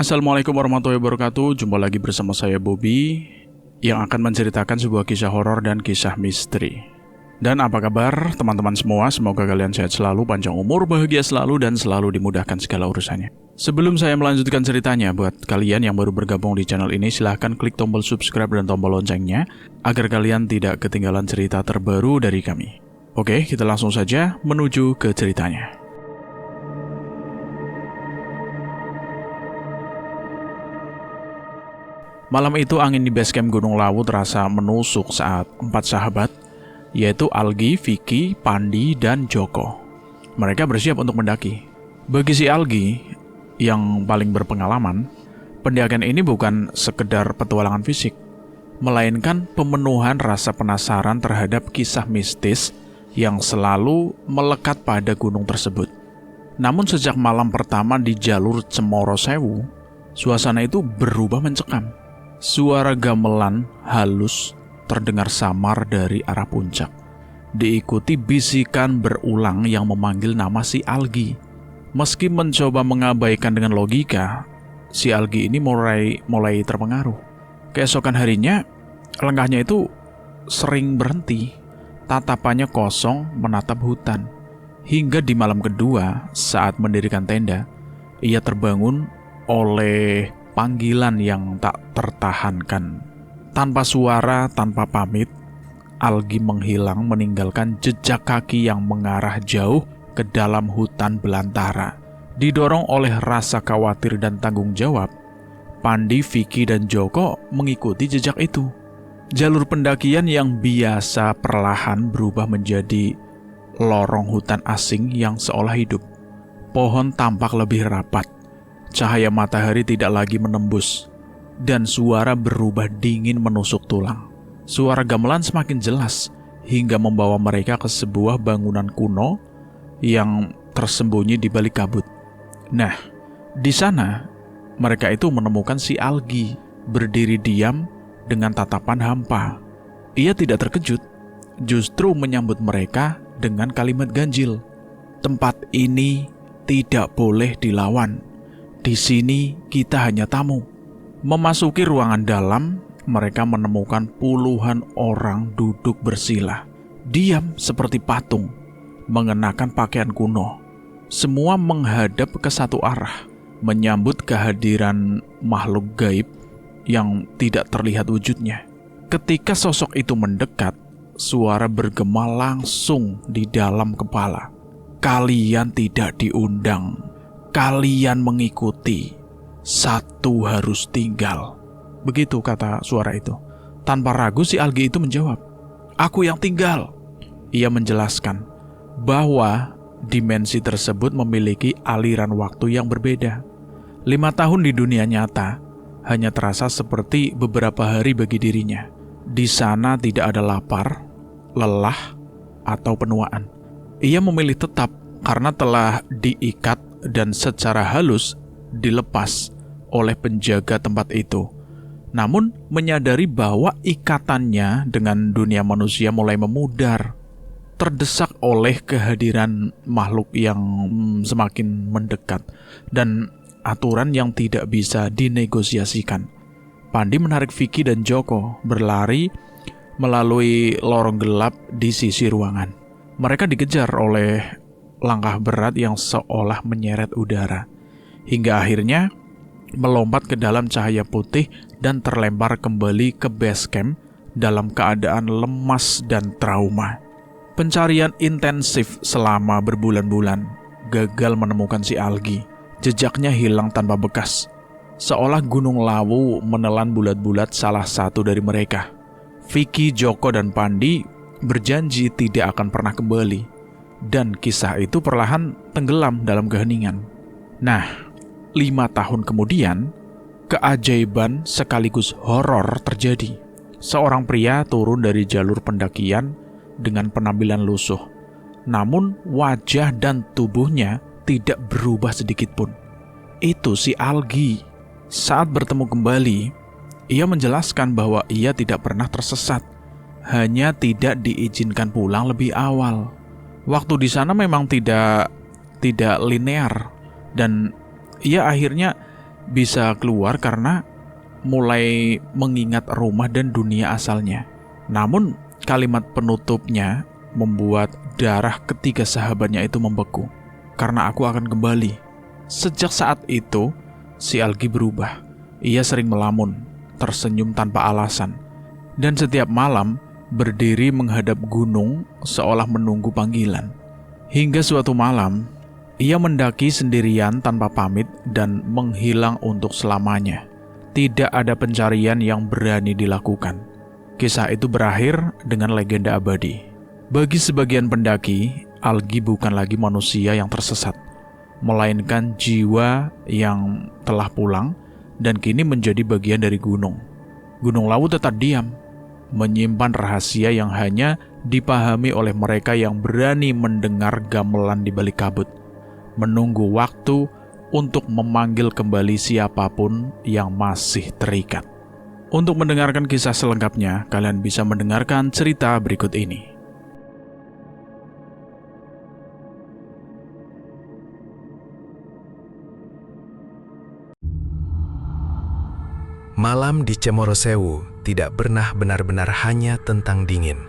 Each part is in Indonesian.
Assalamualaikum warahmatullahi wabarakatuh. Jumpa lagi bersama saya Bobby yang akan menceritakan sebuah kisah horor dan kisah misteri. Dan apa kabar teman-teman semua? Semoga kalian sehat selalu, panjang umur, bahagia selalu, dan selalu dimudahkan segala urusannya. Sebelum saya melanjutkan ceritanya, buat kalian yang baru bergabung di channel ini, silahkan klik tombol subscribe dan tombol loncengnya agar kalian tidak ketinggalan cerita terbaru dari kami. Oke, kita langsung saja menuju ke ceritanya. Malam itu angin di basecamp Gunung Lawu terasa menusuk saat 4 sahabat, yaitu Algi, Vicky, Pandi, dan Joko. Mereka bersiap untuk mendaki. Bagi si Algi, yang paling berpengalaman, pendakian ini bukan sekedar petualangan fisik, melainkan pemenuhan rasa penasaran terhadap kisah mistis yang selalu melekat pada gunung tersebut. Namun sejak malam pertama di jalur Cemoro Sewu, suasana itu berubah mencekam. Suara gamelan halus terdengar samar dari arah puncak, diikuti bisikan berulang yang memanggil nama si Algi. Meski mencoba mengabaikan dengan logika, si Algi ini mulai terpengaruh. Keesokan harinya, langkahnya itu sering berhenti, tatapannya kosong menatap hutan. Hingga di malam kedua, saat mendirikan tenda, ia terbangun oleh panggilan yang tak tertahankan. Tanpa suara, tanpa pamit, Algi menghilang meninggalkan jejak kaki yang mengarah jauh ke dalam hutan belantara. Didorong oleh rasa khawatir dan tanggung jawab, Pandi, Vicky, dan Joko mengikuti jejak itu. Jalur pendakian yang biasa perlahan berubah menjadi lorong hutan asing yang seolah hidup. Pohon tampak lebih rapat, cahaya matahari tidak lagi menembus, dan suara berubah dingin menusuk tulang. Suara gamelan semakin jelas hingga membawa mereka ke sebuah bangunan kuno yang tersembunyi di balik kabut. Nah, di sana mereka itu menemukan si Algi berdiri diam dengan tatapan hampa. Ia tidak terkejut, justru menyambut mereka dengan kalimat ganjil. "Tempat ini tidak boleh dilawan. Di sini kita hanya tamu." Memasuki ruangan dalam, mereka menemukan puluhan orang duduk bersila, diam seperti patung, mengenakan pakaian kuno. Semua menghadap ke satu arah, menyambut kehadiran makhluk gaib yang tidak terlihat wujudnya. Ketika sosok itu mendekat, suara bergema langsung di dalam kepala. "Kalian tidak diundang. Kalian mengikuti. Satu harus tinggal." Begitu kata suara itu. Tanpa ragu si Algi itu menjawab, "Aku yang tinggal." Ia menjelaskan bahwa dimensi tersebut memiliki aliran waktu yang berbeda. 5 tahun di dunia nyata hanya terasa seperti beberapa hari bagi dirinya. Di sana tidak ada lapar, lelah, atau penuaan. Ia memilih tetap karena telah diikat dan secara halus dilepas oleh penjaga tempat itu. Namun menyadari bahwa ikatannya dengan dunia manusia mulai memudar, terdesak oleh kehadiran makhluk yang semakin mendekat dan aturan yang tidak bisa dinegosiasikan. Pandi menarik Vicky dan Joko berlari melalui lorong gelap di sisi ruangan. Mereka dikejar oleh langkah berat yang seolah menyeret udara, hingga akhirnya melompat ke dalam cahaya putih dan terlempar kembali ke base camp dalam keadaan lemas dan trauma. Pencarian intensif selama berbulan-bulan gagal menemukan si Algi. Jejaknya hilang tanpa bekas, seolah Gunung Lawu menelan bulat-bulat salah satu dari mereka. Vicky, Joko, dan Pandi berjanji tidak akan pernah kembali, dan kisah itu perlahan tenggelam dalam keheningan. Nah, 5 tahun kemudian, keajaiban sekaligus horor terjadi. Seorang pria turun dari jalur pendakian dengan penampilan lusuh. Namun wajah dan tubuhnya tidak berubah sedikit pun. Itu si Algi. Saat bertemu kembali, ia menjelaskan bahwa ia tidak pernah tersesat, hanya tidak diizinkan pulang lebih awal. Waktu di sana memang tidak linear, dan ia akhirnya bisa keluar karena mulai mengingat rumah dan dunia asalnya. Namun kalimat penutupnya membuat darah ketiga sahabatnya itu membeku. Karena aku akan kembali. Sejak saat itu, si Algi berubah. Ia sering melamun, tersenyum tanpa alasan, dan setiap malam berdiri menghadap gunung seolah menunggu panggilan. Hingga suatu malam, ia mendaki sendirian tanpa pamit dan menghilang untuk selamanya. Tidak ada pencarian yang berani dilakukan. Kisah itu berakhir dengan legenda abadi. Bagi sebagian pendaki, Algi bukan lagi manusia yang tersesat, melainkan jiwa yang telah pulang dan kini menjadi bagian dari gunung. Gunung Lawu tetap diam, menyimpan rahasia yang hanya dipahami oleh mereka yang berani mendengar gamelan di balik kabut, menunggu waktu untuk memanggil kembali siapapun yang masih terikat. Untuk mendengarkan kisah selengkapnya, kalian bisa mendengarkan cerita berikut ini. Malam di Cemoro Sewu tidak pernah benar-benar hanya tentang dingin.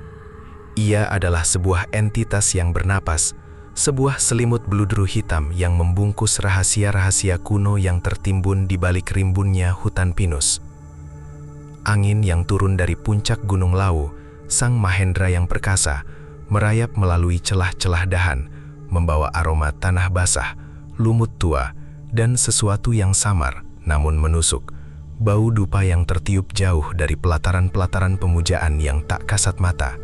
Ia adalah sebuah entitas yang bernapas, sebuah selimut beludru hitam yang membungkus rahasia-rahasia kuno yang tertimbun di balik rimbunnya hutan pinus. Angin yang turun dari puncak Gunung Lawu, sang Mahendra yang perkasa, merayap melalui celah-celah dahan, membawa aroma tanah basah, lumut tua, dan sesuatu yang samar namun menusuk. Bau dupa yang tertiup jauh dari pelataran-pelataran pemujaan yang tak kasat mata.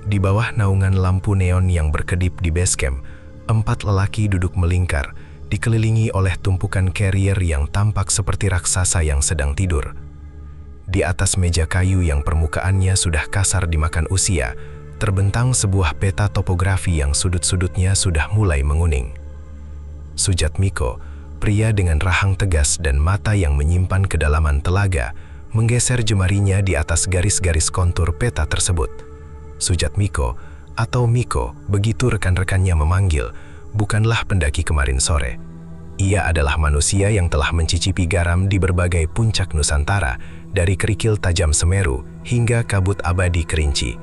Di bawah naungan lampu neon yang berkedip di base camp, 4 lelaki duduk melingkar, dikelilingi oleh tumpukan carrier yang tampak seperti raksasa yang sedang tidur. Di atas meja kayu yang permukaannya sudah kasar dimakan usia, terbentang sebuah peta topografi yang sudut-sudutnya sudah mulai menguning. Sujatmiko, pria dengan rahang tegas dan mata yang menyimpan kedalaman telaga, menggeser jemarinya di atas garis-garis kontur peta tersebut. Sujatmiko, atau Miko, begitu rekan-rekannya memanggil, bukanlah pendaki kemarin sore. Ia adalah manusia yang telah mencicipi garam di berbagai puncak Nusantara, dari kerikil tajam Semeru hingga kabut abadi Kerinci.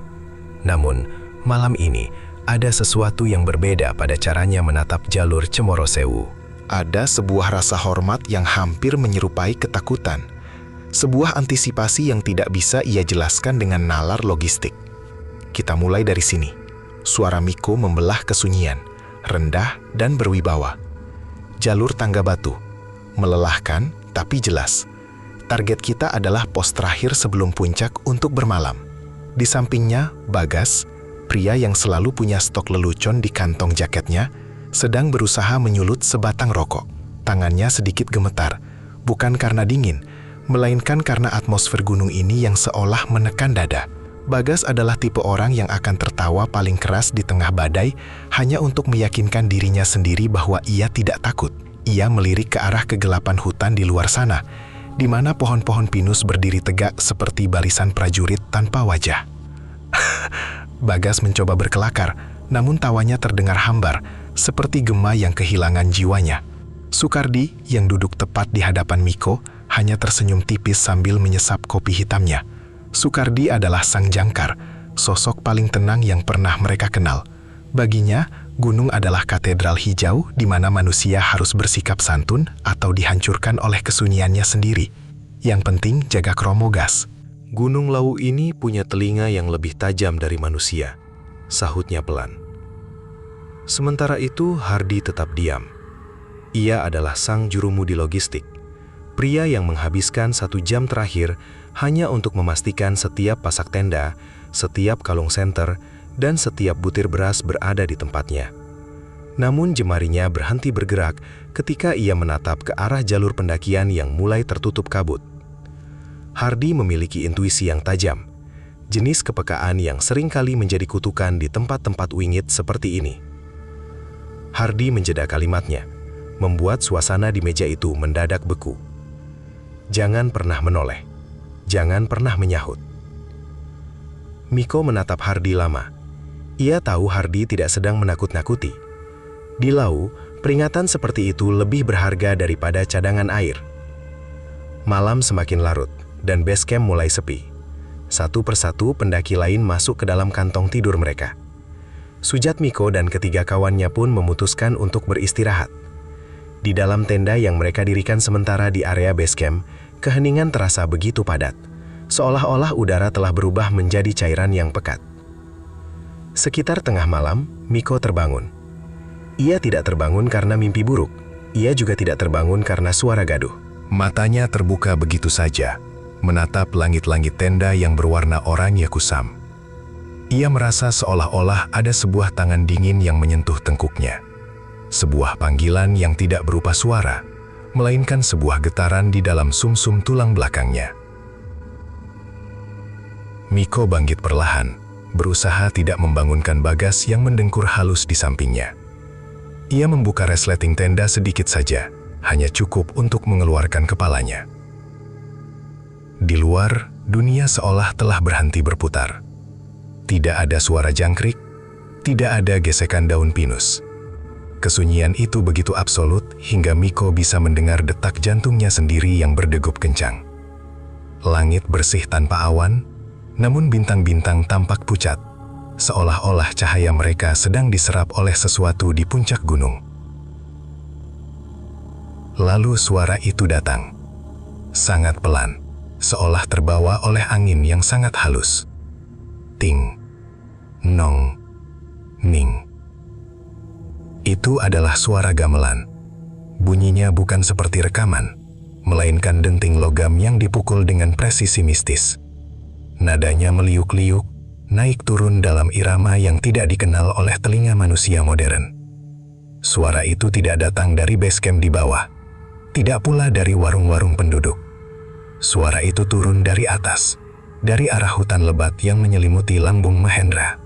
Namun, malam ini, ada sesuatu yang berbeda pada caranya menatap jalur Cemoro Sewu. Ada sebuah rasa hormat yang hampir menyerupai ketakutan. Sebuah antisipasi yang tidak bisa ia jelaskan dengan nalar logistik. Kita mulai dari sini. Suara Miko membelah kesunyian, rendah dan berwibawa. Jalur tangga batu, melelahkan tapi jelas. Target kita adalah pos terakhir sebelum puncak untuk bermalam. Di sampingnya, Bagas, pria yang selalu punya stok lelucon di kantong jaketnya, sedang berusaha menyulut sebatang rokok. Tangannya sedikit gemetar, bukan karena dingin, melainkan karena atmosfer gunung ini yang seolah menekan dada. Bagas adalah tipe orang yang akan tertawa paling keras di tengah badai hanya untuk meyakinkan dirinya sendiri bahwa ia tidak takut. Ia melirik ke arah kegelapan hutan di luar sana, di mana pohon-pohon pinus berdiri tegak seperti barisan prajurit tanpa wajah. Bagas mencoba berkelakar, namun tawanya terdengar hambar, seperti gema yang kehilangan jiwanya. Sukardi, yang duduk tepat di hadapan Miko, hanya tersenyum tipis sambil menyesap kopi hitamnya. Sukardi adalah sang jangkar, sosok paling tenang yang pernah mereka kenal. Baginya, gunung adalah katedral hijau di mana manusia harus bersikap santun atau dihancurkan oleh kesunyiannya sendiri. Yang penting jaga kromo gas. Gunung Lawu ini punya telinga yang lebih tajam dari manusia, sahutnya pelan. Sementara itu, Hardi tetap diam. Ia adalah sang jurumudi logistik, pria yang menghabiskan 1 jam terakhir hanya untuk memastikan setiap pasak tenda, setiap kalung senter, dan setiap butir beras berada di tempatnya. Namun jemarinya berhenti bergerak ketika ia menatap ke arah jalur pendakian yang mulai tertutup kabut. Hardi memiliki intuisi yang tajam, jenis kepekaan yang seringkali menjadi kutukan di tempat-tempat wingit seperti ini. Hardi menjeda kalimatnya, membuat suasana di meja itu mendadak beku. Jangan pernah menoleh, jangan pernah menyahut. Miko menatap Hardi lama. Ia tahu Hardi tidak sedang menakut-nakuti. Di Lawu, Peringatan seperti itu lebih berharga daripada cadangan air. Malam semakin larut, dan base camp mulai sepi. Satu persatu pendaki lain masuk ke dalam kantong tidur mereka. Sujatmiko dan ketiga kawannya pun memutuskan untuk beristirahat. Di dalam tenda yang mereka dirikan sementara di area base camp, keheningan terasa begitu padat, seolah-olah udara telah berubah menjadi cairan yang pekat. Sekitar tengah malam, Miko terbangun. Ia tidak terbangun karena mimpi buruk. Ia juga tidak terbangun karena suara gaduh. Matanya terbuka begitu saja, menatap langit-langit tenda yang berwarna oranye kusam. Ia merasa seolah-olah ada sebuah tangan dingin yang menyentuh tengkuknya. Sebuah panggilan yang tidak berupa suara, melainkan sebuah getaran di dalam sumsum tulang belakangnya. Miko bangkit perlahan, berusaha tidak membangunkan Bagas yang mendengkur halus di sampingnya. Ia membuka resleting tenda sedikit saja, hanya cukup untuk mengeluarkan kepalanya. Di luar, dunia seolah telah berhenti berputar. Tidak ada suara jangkrik, tidak ada gesekan daun pinus. Kesunyian itu begitu absolut hingga Miko bisa mendengar detak jantungnya sendiri yang berdegup kencang. Langit bersih tanpa awan, namun bintang-bintang tampak pucat, seolah-olah cahaya mereka sedang diserap oleh sesuatu di puncak gunung. Lalu suara itu datang. Sangat pelan, seolah terbawa oleh angin yang sangat halus. Ting, nong, ning. Itu adalah suara gamelan. Bunyinya bukan seperti rekaman, melainkan denting logam yang dipukul dengan presisi mistis. Nadanya meliuk-liuk, naik turun dalam irama yang tidak dikenal oleh telinga manusia modern. Suara itu tidak datang dari base camp di bawah, tidak pula dari warung-warung penduduk. Suara itu turun dari atas, dari arah hutan lebat yang menyelimuti lambung Mahendra.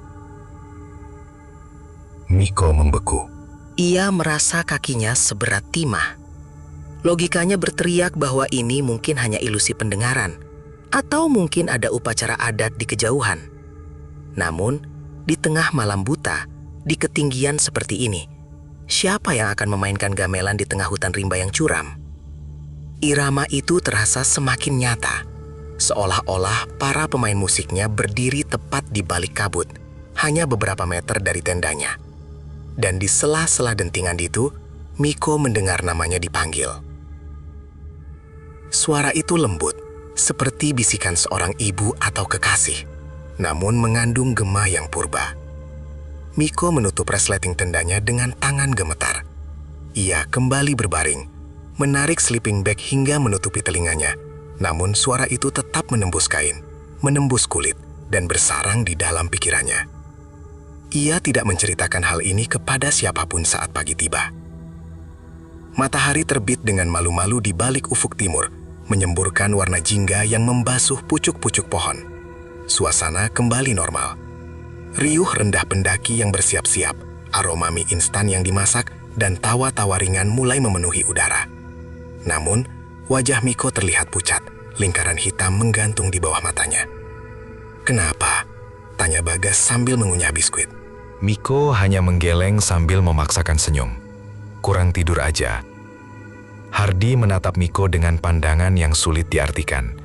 Miko membeku. Ia merasa kakinya seberat timah. Logikanya berteriak bahwa ini mungkin hanya ilusi pendengaran, atau mungkin ada upacara adat di kejauhan. Namun, di tengah malam buta, di ketinggian seperti ini, siapa yang akan memainkan gamelan di tengah hutan rimba yang curam? Irama itu terasa semakin nyata, seolah-olah para pemain musiknya berdiri tepat di balik kabut, hanya beberapa meter dari tendanya. Dan di sela-sela dentingan itu, Miko mendengar namanya dipanggil. Suara itu lembut, seperti bisikan seorang ibu atau kekasih, namun mengandung gema yang purba. Miko menutup resleting tendanya dengan tangan gemetar. Ia kembali berbaring, menarik sleeping bag hingga menutupi telinganya, namun suara itu tetap menembus kain, menembus kulit, dan bersarang di dalam pikirannya. Ia tidak menceritakan hal ini kepada siapapun saat pagi tiba. Matahari terbit dengan malu-malu di balik ufuk timur, menyemburkan warna jingga yang membasuh pucuk-pucuk pohon. Suasana kembali normal. Riuh rendah pendaki yang bersiap-siap, aroma mie instan yang dimasak, dan tawa-tawa ringan mulai memenuhi udara. Namun, wajah Miko terlihat pucat, lingkaran hitam menggantung di bawah matanya. "Kenapa?" tanya Bagas sambil mengunyah biskuit. Miko hanya menggeleng sambil memaksakan senyum. Kurang tidur aja. Hardi menatap Miko dengan pandangan yang sulit diartikan.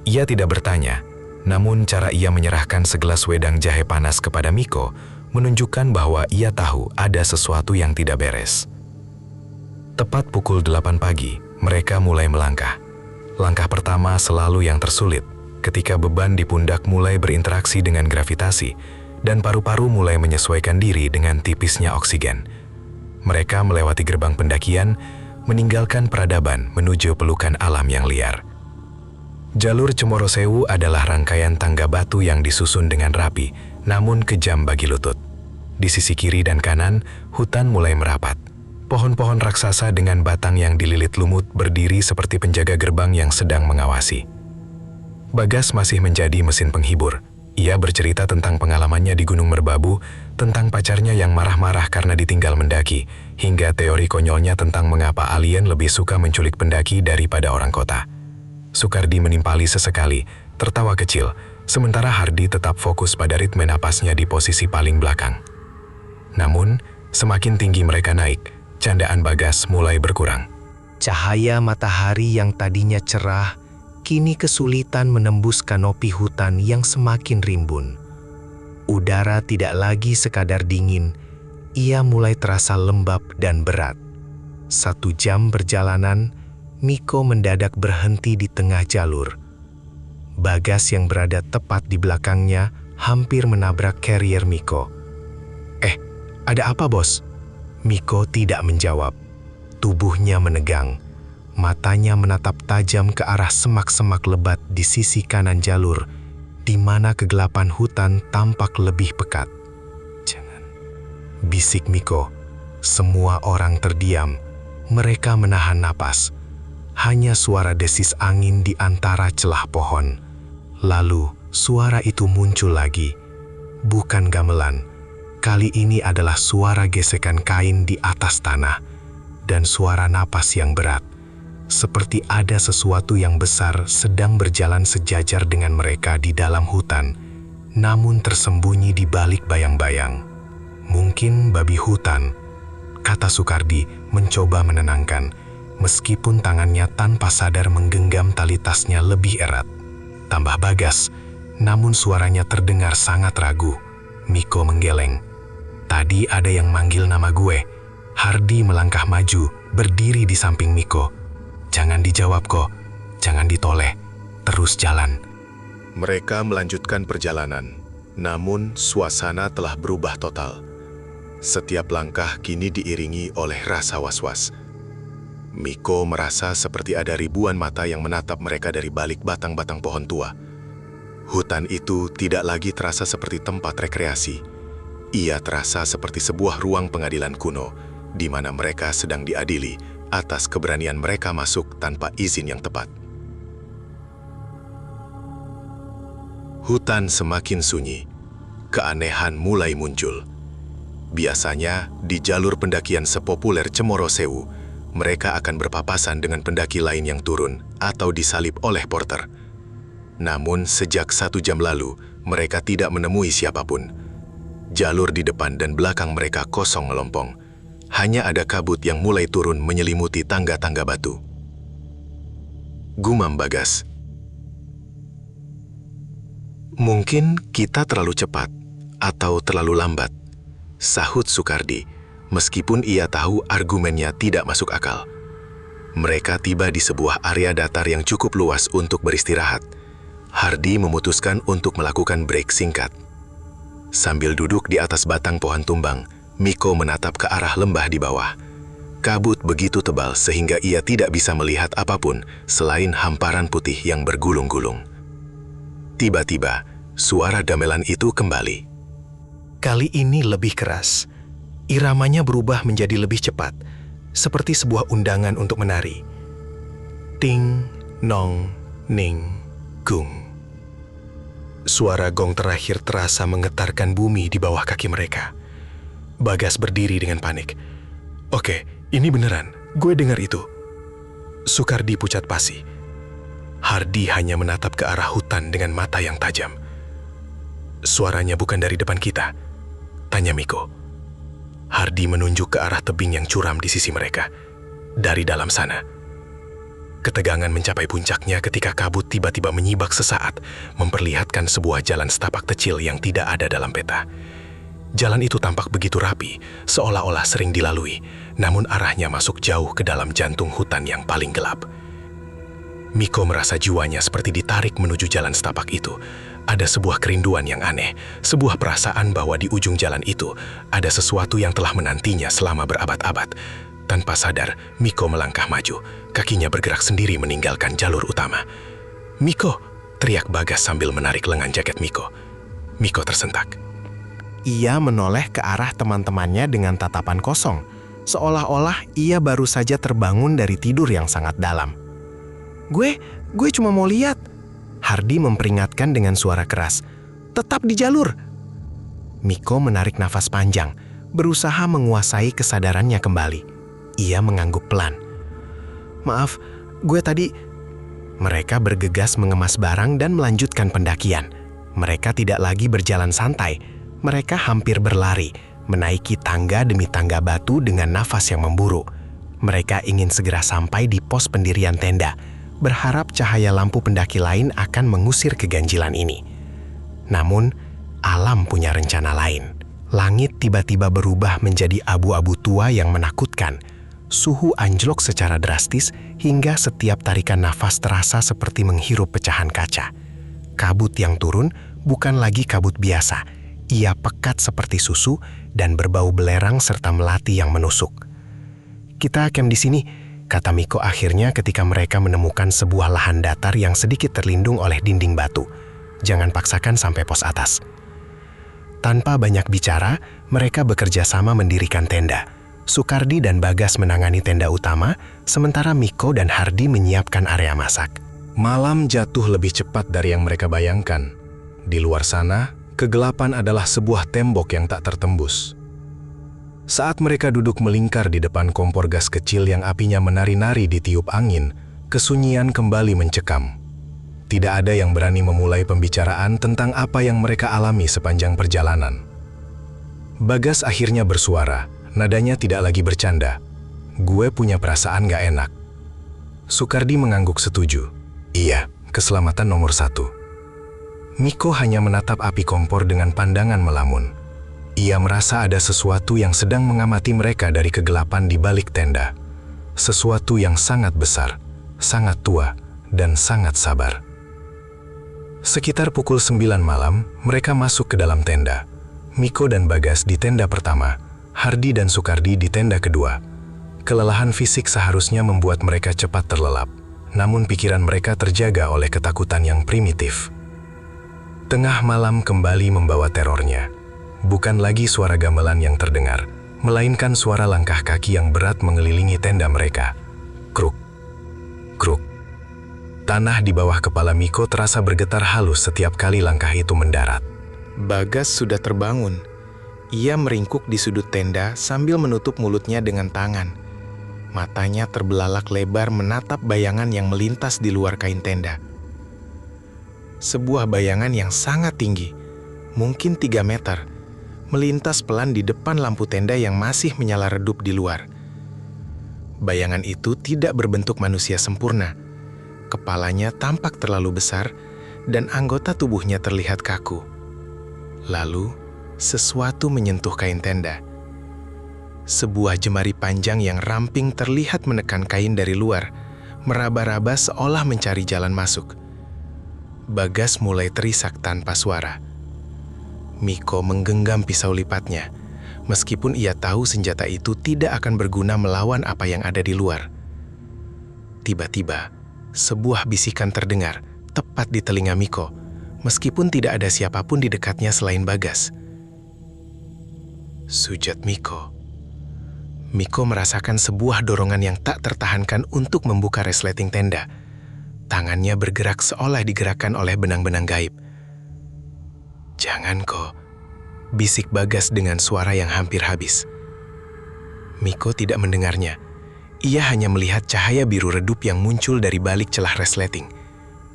Ia tidak bertanya, namun cara ia menyerahkan segelas wedang jahe panas kepada Miko menunjukkan bahwa ia tahu ada sesuatu yang tidak beres. Tepat pukul 8 pagi, mereka mulai melangkah. Langkah pertama selalu yang tersulit, ketika beban di pundak mulai berinteraksi dengan gravitasi, dan paru-paru mulai menyesuaikan diri dengan tipisnya oksigen. Mereka melewati gerbang pendakian, meninggalkan peradaban menuju pelukan alam yang liar. Jalur Cemoro Sewu adalah rangkaian tangga batu yang disusun dengan rapi, namun kejam bagi lutut. Di sisi kiri dan kanan, hutan mulai merapat. Pohon-pohon raksasa dengan batang yang dililit lumut berdiri seperti penjaga gerbang yang sedang mengawasi. Bagas masih menjadi mesin penghibur. Ia bercerita tentang pengalamannya di Gunung Merbabu, tentang pacarnya yang marah-marah karena ditinggal mendaki, hingga teori konyolnya tentang mengapa alien lebih suka menculik pendaki daripada orang kota. Sukardi menimpali sesekali, tertawa kecil, sementara Hardi tetap fokus pada ritme napasnya di posisi paling belakang. Namun, semakin tinggi mereka naik, Candaan Bagas mulai berkurang. Cahaya matahari yang tadinya cerah, kini kesulitan menembus kanopi hutan yang semakin rimbun. Udara tidak lagi sekadar dingin, ia mulai terasa lembab dan berat. 1 jam perjalanan, Miko mendadak berhenti di tengah jalur. Bagas yang berada tepat di belakangnya hampir menabrak carrier Miko. Ada apa, Bos? Miko tidak menjawab. Tubuhnya menegang. Matanya menatap tajam ke arah semak-semak lebat di sisi kanan jalur, di mana kegelapan hutan tampak lebih pekat. Jangan, bisik Miko. Semua orang terdiam. Mereka menahan napas. Hanya suara desis angin di antara celah pohon. Lalu, suara itu muncul lagi. Bukan gamelan. Kali ini adalah suara gesekan kain di atas tanah dan suara napas yang berat. Seperti ada sesuatu yang besar sedang berjalan sejajar dengan mereka di dalam hutan, namun tersembunyi di balik bayang-bayang. Mungkin babi hutan, kata Sukardi mencoba menenangkan, meskipun tangannya tanpa sadar menggenggam tali tasnya lebih erat. Tambah Bagas, namun suaranya terdengar sangat ragu. Miko menggeleng. Tadi ada yang manggil nama gue. Hardi melangkah maju, berdiri di samping Miko. Jangan dijawab kok, jangan ditoleh, terus jalan. Mereka melanjutkan perjalanan, namun suasana telah berubah total. Setiap langkah kini diiringi oleh rasa was-was. Miko merasa seperti ada ribuan mata yang menatap mereka dari balik batang-batang pohon tua. Hutan itu tidak lagi terasa seperti tempat rekreasi. Ia terasa seperti sebuah ruang pengadilan kuno, di mana mereka sedang diadili atas keberanian mereka masuk tanpa izin yang tepat. Hutan semakin sunyi, keanehan mulai muncul. Biasanya, di jalur pendakian sepopuler Cemoro Sewu, mereka akan berpapasan dengan pendaki lain yang turun atau disalip oleh porter. Namun, sejak 1 jam lalu, mereka tidak menemui siapapun. Jalur di depan dan belakang mereka kosong melompong. Hanya ada kabut yang mulai turun menyelimuti tangga-tangga batu. Gumam Bagas. Mungkin kita terlalu cepat atau terlalu lambat, sahut Sukardi, meskipun ia tahu argumennya tidak masuk akal. Mereka tiba di sebuah area datar yang cukup luas untuk beristirahat. Hardi memutuskan untuk melakukan break singkat. Sambil duduk di atas batang pohon tumbang, Miko menatap ke arah lembah di bawah. Kabut begitu tebal sehingga ia tidak bisa melihat apapun selain hamparan putih yang bergulung-gulung. Tiba-tiba, suara gamelan itu kembali. Kali ini lebih keras. Iramanya berubah menjadi lebih cepat, seperti sebuah undangan untuk menari. Ting, nong, ning, gung. Suara gong terakhir terasa menggetarkan bumi di bawah kaki mereka. Bagas berdiri dengan panik. Oke, ini beneran. Gue dengar itu. Sukardi pucat pasi. Hardi hanya menatap ke arah hutan dengan mata yang tajam. Suaranya bukan dari depan kita, tanya Miko. Hardi menunjuk ke arah tebing yang curam di sisi mereka. Dari dalam sana. Ketegangan mencapai puncaknya ketika kabut tiba-tiba menyibak sesaat, memperlihatkan sebuah jalan setapak kecil yang tidak ada dalam peta. Jalan itu tampak begitu rapi, seolah-olah sering dilalui, namun arahnya masuk jauh ke dalam jantung hutan yang paling gelap. Miko merasa jiwanya seperti ditarik menuju jalan setapak itu. Ada sebuah kerinduan yang aneh, sebuah perasaan bahwa di ujung jalan itu ada sesuatu yang telah menantinya selama berabad-abad. Tanpa sadar, Miko melangkah maju. Kakinya bergerak sendiri meninggalkan jalur utama. Miko, teriak Bagas sambil menarik lengan jaket Miko. Miko tersentak. Ia menoleh ke arah teman-temannya dengan tatapan kosong, seolah-olah ia baru saja terbangun dari tidur yang sangat dalam. Gue cuma mau lihat. Hardi memperingatkan dengan suara keras. Tetap di jalur. Miko menarik nafas panjang, berusaha menguasai kesadarannya kembali. Ia mengangguk pelan. Maaf, gue tadi... Mereka bergegas mengemas barang dan melanjutkan pendakian. Mereka tidak lagi berjalan santai. Mereka hampir berlari, menaiki tangga demi tangga batu dengan nafas yang memburu. Mereka ingin segera sampai di pos pendirian tenda, berharap cahaya lampu pendaki lain akan mengusir keganjilan ini. Namun, alam punya rencana lain. Langit tiba-tiba berubah menjadi abu-abu tua yang menakutkan. Suhu anjlok secara drastis hingga setiap tarikan nafas terasa seperti menghirup pecahan kaca. Kabut yang turun bukan lagi kabut biasa. Ia pekat seperti susu dan berbau belerang serta melati yang menusuk. "Kita camp di sini," kata Miko akhirnya ketika mereka menemukan sebuah lahan datar yang sedikit terlindung oleh dinding batu. "Jangan paksakan sampai pos atas." Tanpa banyak bicara, mereka bekerja sama mendirikan tenda. Sukardi dan Bagas menangani tenda utama, sementara Miko dan Hardi menyiapkan area masak. Malam jatuh lebih cepat dari yang mereka bayangkan. Di luar sana, kegelapan adalah sebuah tembok yang tak tertembus. Saat mereka duduk melingkar di depan kompor gas kecil yang apinya menari-nari ditiup angin, kesunyian kembali mencekam. Tidak ada yang berani memulai pembicaraan tentang apa yang mereka alami sepanjang perjalanan. Bagas akhirnya bersuara, nadanya tidak lagi bercanda. "Gue punya perasaan gak enak." Sukardi mengangguk setuju. "Iya, keselamatan nomor 1. Miko hanya menatap api kompor dengan pandangan melamun. Ia merasa ada sesuatu yang sedang mengamati mereka dari kegelapan di balik tenda. Sesuatu yang sangat besar, sangat tua, dan sangat sabar. Sekitar pukul 9 malam, mereka masuk ke dalam tenda. Miko dan Bagas di tenda pertama, Hardi dan Sukardi di tenda kedua. Kelelahan fisik seharusnya membuat mereka cepat terlelap, namun pikiran mereka terjaga oleh ketakutan yang primitif. Tengah malam kembali membawa terornya. Bukan lagi suara gamelan yang terdengar, melainkan suara langkah kaki yang berat mengelilingi tenda mereka. Kruk, kruk. Tanah di bawah kepala Miko terasa bergetar halus setiap kali langkah itu mendarat. Bagas sudah terbangun. Ia meringkuk di sudut tenda sambil menutup mulutnya dengan tangan. Matanya terbelalak lebar menatap bayangan yang melintas di luar kain tenda. Sebuah bayangan yang sangat tinggi, mungkin 3 meter, melintas pelan di depan lampu tenda yang masih menyala redup di luar. Bayangan itu tidak berbentuk manusia sempurna. Kepalanya tampak terlalu besar dan anggota tubuhnya terlihat kaku. Lalu, sesuatu menyentuh kain tenda. Sebuah jemari panjang yang ramping terlihat menekan kain dari luar, meraba-raba seolah mencari jalan masuk. Bagas mulai terisak tanpa suara. Miko menggenggam pisau lipatnya, meskipun ia tahu senjata itu tidak akan berguna melawan apa yang ada di luar. Tiba-tiba, sebuah bisikan terdengar tepat di telinga Miko, meskipun tidak ada siapapun di dekatnya selain Bagas. Sujud Miko. Miko merasakan sebuah dorongan yang tak tertahankan untuk membuka resleting tenda. Tangannya bergerak seolah digerakkan oleh benang-benang gaib. "Jangan kok," bisik Bagas dengan suara yang hampir habis. Miko tidak mendengarnya. Ia hanya melihat cahaya biru redup yang muncul dari balik celah resleting.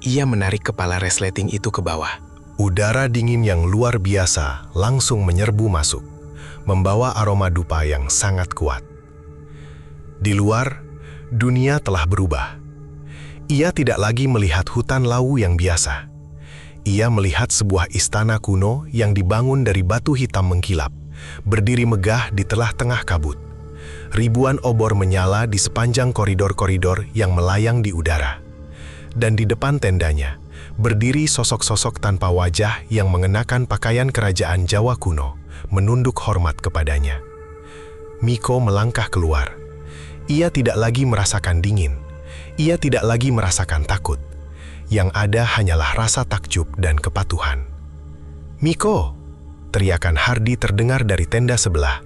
Ia menarik kepala resleting itu ke bawah. Udara dingin yang luar biasa langsung menyerbu masuk, membawa aroma dupa yang sangat kuat. Di luar, dunia telah berubah. Ia tidak lagi melihat hutan lawu yang biasa. Ia melihat sebuah istana kuno yang dibangun dari batu hitam mengkilap, berdiri megah di tengah-tengah kabut. Ribuan obor menyala di sepanjang koridor-koridor yang melayang di udara. Dan di depan tendanya, berdiri sosok-sosok tanpa wajah yang mengenakan pakaian kerajaan Jawa kuno, menunduk hormat kepadanya. Miko melangkah keluar. Ia tidak lagi merasakan dingin. Ia tidak lagi merasakan takut. Yang ada hanyalah rasa takjub dan kepatuhan. "Miko!" teriakan Hardi terdengar dari tenda sebelah,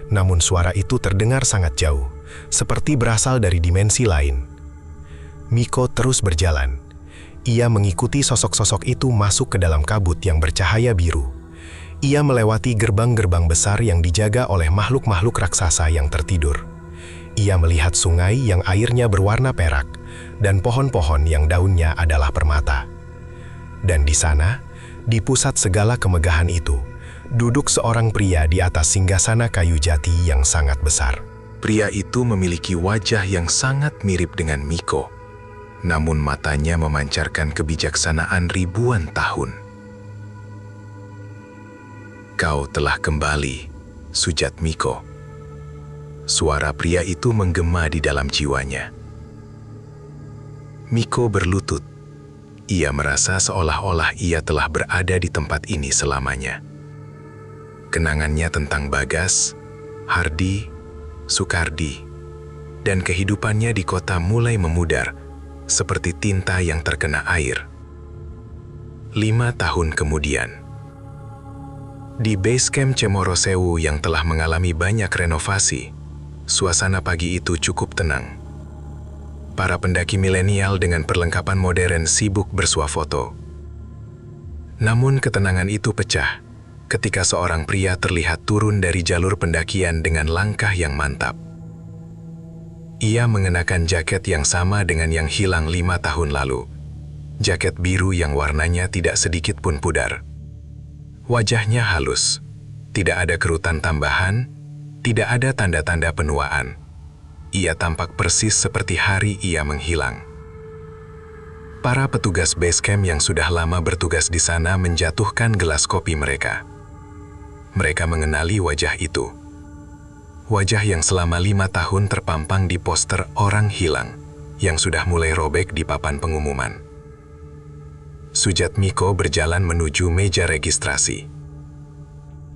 namun suara itu terdengar sangat jauh, seperti berasal dari dimensi lain. Miko terus berjalan. Ia mengikuti sosok-sosok itu masuk ke dalam kabut yang bercahaya biru. Ia melewati gerbang-gerbang besar yang dijaga oleh makhluk-makhluk raksasa yang tertidur. Ia melihat sungai yang airnya berwarna perak dan pohon-pohon yang daunnya adalah permata. Dan di sana, di pusat segala kemegahan itu, duduk seorang pria di atas singgasana kayu jati yang sangat besar. Pria itu memiliki wajah yang sangat mirip dengan Miko, namun matanya memancarkan kebijaksanaan ribuan tahun. "Kau telah kembali, Sujatmiko." Suara pria itu menggema di dalam jiwanya. Miko berlutut. Ia merasa seolah-olah ia telah berada di tempat ini selamanya. Kenangannya tentang Bagas, Hardi, Sukardi, dan kehidupannya di kota mulai memudar seperti tinta yang terkena air. 5 tahun kemudian, di base camp Cemoro Sewu yang telah mengalami banyak renovasi, suasana pagi itu cukup tenang. Para pendaki milenial dengan perlengkapan modern sibuk bersuah foto. Namun ketenangan itu pecah ketika seorang pria terlihat turun dari jalur pendakian dengan langkah yang mantap. Ia mengenakan jaket yang sama dengan yang hilang 5 tahun lalu. Jaket biru yang warnanya tidak sedikit pun pudar. Wajahnya halus, tidak ada kerutan tambahan, tidak ada tanda-tanda penuaan. Ia tampak persis seperti hari ia menghilang. Para petugas base camp yang sudah lama bertugas di sana menjatuhkan gelas kopi mereka. Mereka mengenali wajah itu. Wajah yang selama 5 tahun terpampang di poster orang hilang yang sudah mulai robek di papan pengumuman. Sujatmiko berjalan menuju meja registrasi.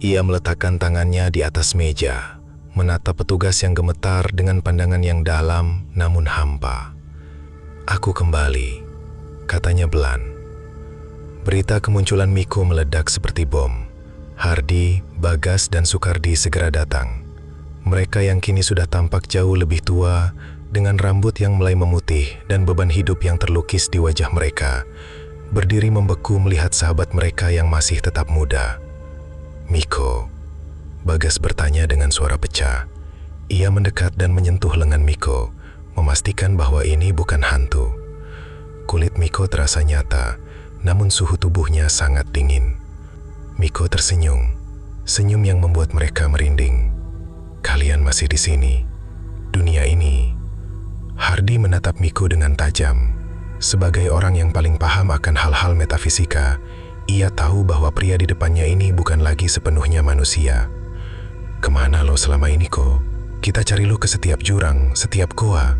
Ia meletakkan tangannya di atas meja, menatap petugas yang gemetar dengan pandangan yang dalam namun hampa. "Aku kembali," katanya belan. Berita kemunculan Miko meledak seperti bom. Hardi, Bagas, dan Sukardi segera datang. Mereka yang kini sudah tampak jauh lebih tua, dengan rambut yang mulai memutih dan beban hidup yang terlukis di wajah mereka, berdiri membeku melihat sahabat mereka yang masih tetap muda. "Miko?" Bagas bertanya dengan suara pecah. Ia mendekat dan menyentuh lengan Miko, memastikan bahwa ini bukan hantu. Kulit Miko terasa nyata, namun suhu tubuhnya sangat dingin. Miko tersenyum, senyum yang membuat mereka merinding. "Kalian masih di sini, dunia ini." Hardi menatap Miko dengan tajam. Sebagai orang yang paling paham akan hal-hal metafisika, ia tahu bahwa pria di depannya ini bukan lagi sepenuhnya manusia. "Kemana lo selama ini, Ko? Kita cari lo ke setiap jurang, setiap goa."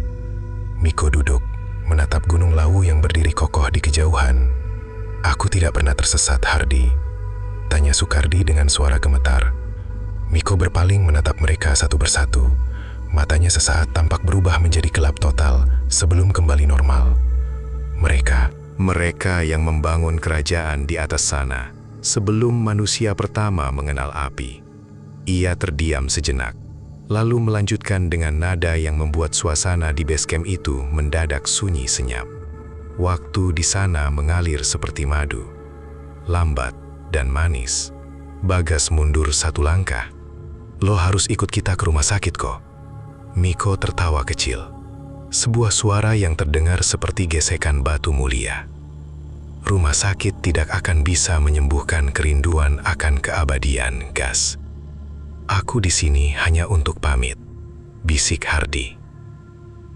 Miko duduk, menatap Gunung Lawu yang berdiri kokoh di kejauhan. "Aku tidak pernah tersesat, Hardi," tanya Sukardi dengan suara gemetar. Miko berpaling menatap mereka satu persatu. Matanya sesaat tampak berubah menjadi gelap total sebelum kembali normal. Mereka yang membangun kerajaan di atas sana sebelum manusia pertama mengenal api. Ia terdiam sejenak, lalu melanjutkan dengan nada yang membuat suasana di base camp itu mendadak sunyi senyap. Waktu di sana mengalir seperti madu, lambat dan manis. Bagas mundur satu langkah. "Lo harus ikut kita ke rumah sakit, kok." Miko tertawa kecil. Sebuah suara yang terdengar seperti gesekan batu mulia. "Rumah sakit tidak akan bisa menyembuhkan kerinduan akan keabadian, Gas. Aku di sini hanya untuk pamit," bisik Hardi.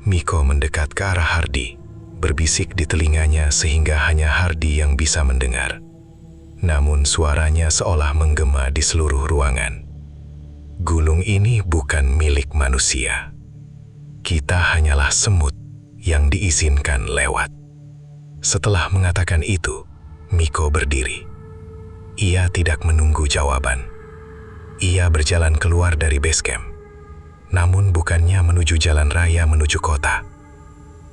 Miko mendekat ke arah Hardi, berbisik di telinganya sehingga hanya Hardi yang bisa mendengar. Namun suaranya seolah menggema di seluruh ruangan. "Gunung ini bukan milik manusia. Kita hanyalah semut yang diizinkan lewat." Setelah mengatakan itu, Miko berdiri. Ia tidak menunggu jawaban. Ia berjalan keluar dari base camp. Namun bukannya menuju jalan raya menuju kota.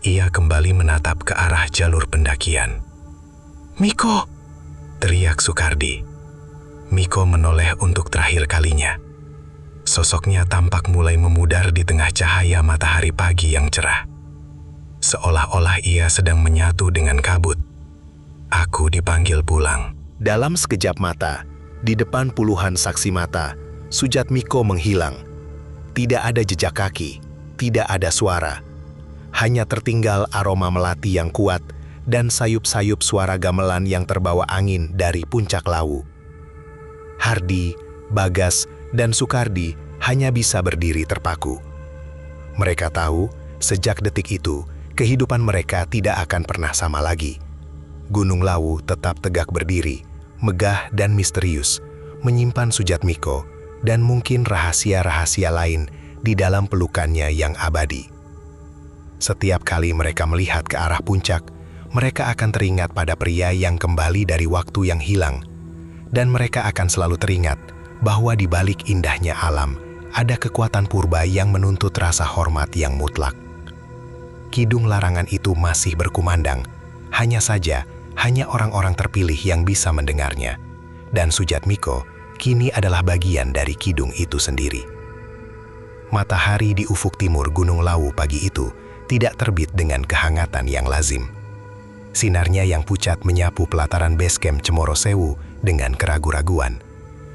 Ia kembali menatap ke arah jalur pendakian. "Miko!" teriak Sukardi. Miko menoleh untuk terakhir kalinya. Sosoknya tampak mulai memudar di tengah cahaya matahari pagi yang cerah. Seolah-olah ia sedang menyatu dengan kabut. "Aku dipanggil pulang." Dalam sekejap mata, di depan puluhan saksi mata, Sujatmiko menghilang. Tidak ada jejak kaki, tidak ada suara. Hanya tertinggal aroma melati yang kuat dan sayup-sayup suara gamelan yang terbawa angin dari puncak Lawu. Hardi, Bagas, dan Sukardi hanya bisa berdiri terpaku. Mereka tahu, sejak detik itu, kehidupan mereka tidak akan pernah sama lagi. Gunung Lawu tetap tegak berdiri, megah dan misterius, menyimpan Sujatmiko dan mungkin rahasia-rahasia lain di dalam pelukannya yang abadi. Setiap kali mereka melihat ke arah puncak, mereka akan teringat pada pria yang kembali dari waktu yang hilang, dan mereka akan selalu teringat bahwa di balik indahnya alam, ada kekuatan purba yang menuntut rasa hormat yang mutlak. Kidung larangan itu masih berkumandang, hanya saja hanya orang-orang terpilih yang bisa mendengarnya, dan Sujatmiko kini adalah bagian dari kidung itu sendiri. Matahari di ufuk timur Gunung Lawu pagi itu tidak terbit dengan kehangatan yang lazim. Sinarnya yang pucat menyapu pelataran basecamp Cemoro Sewu dengan keraguan-raguan,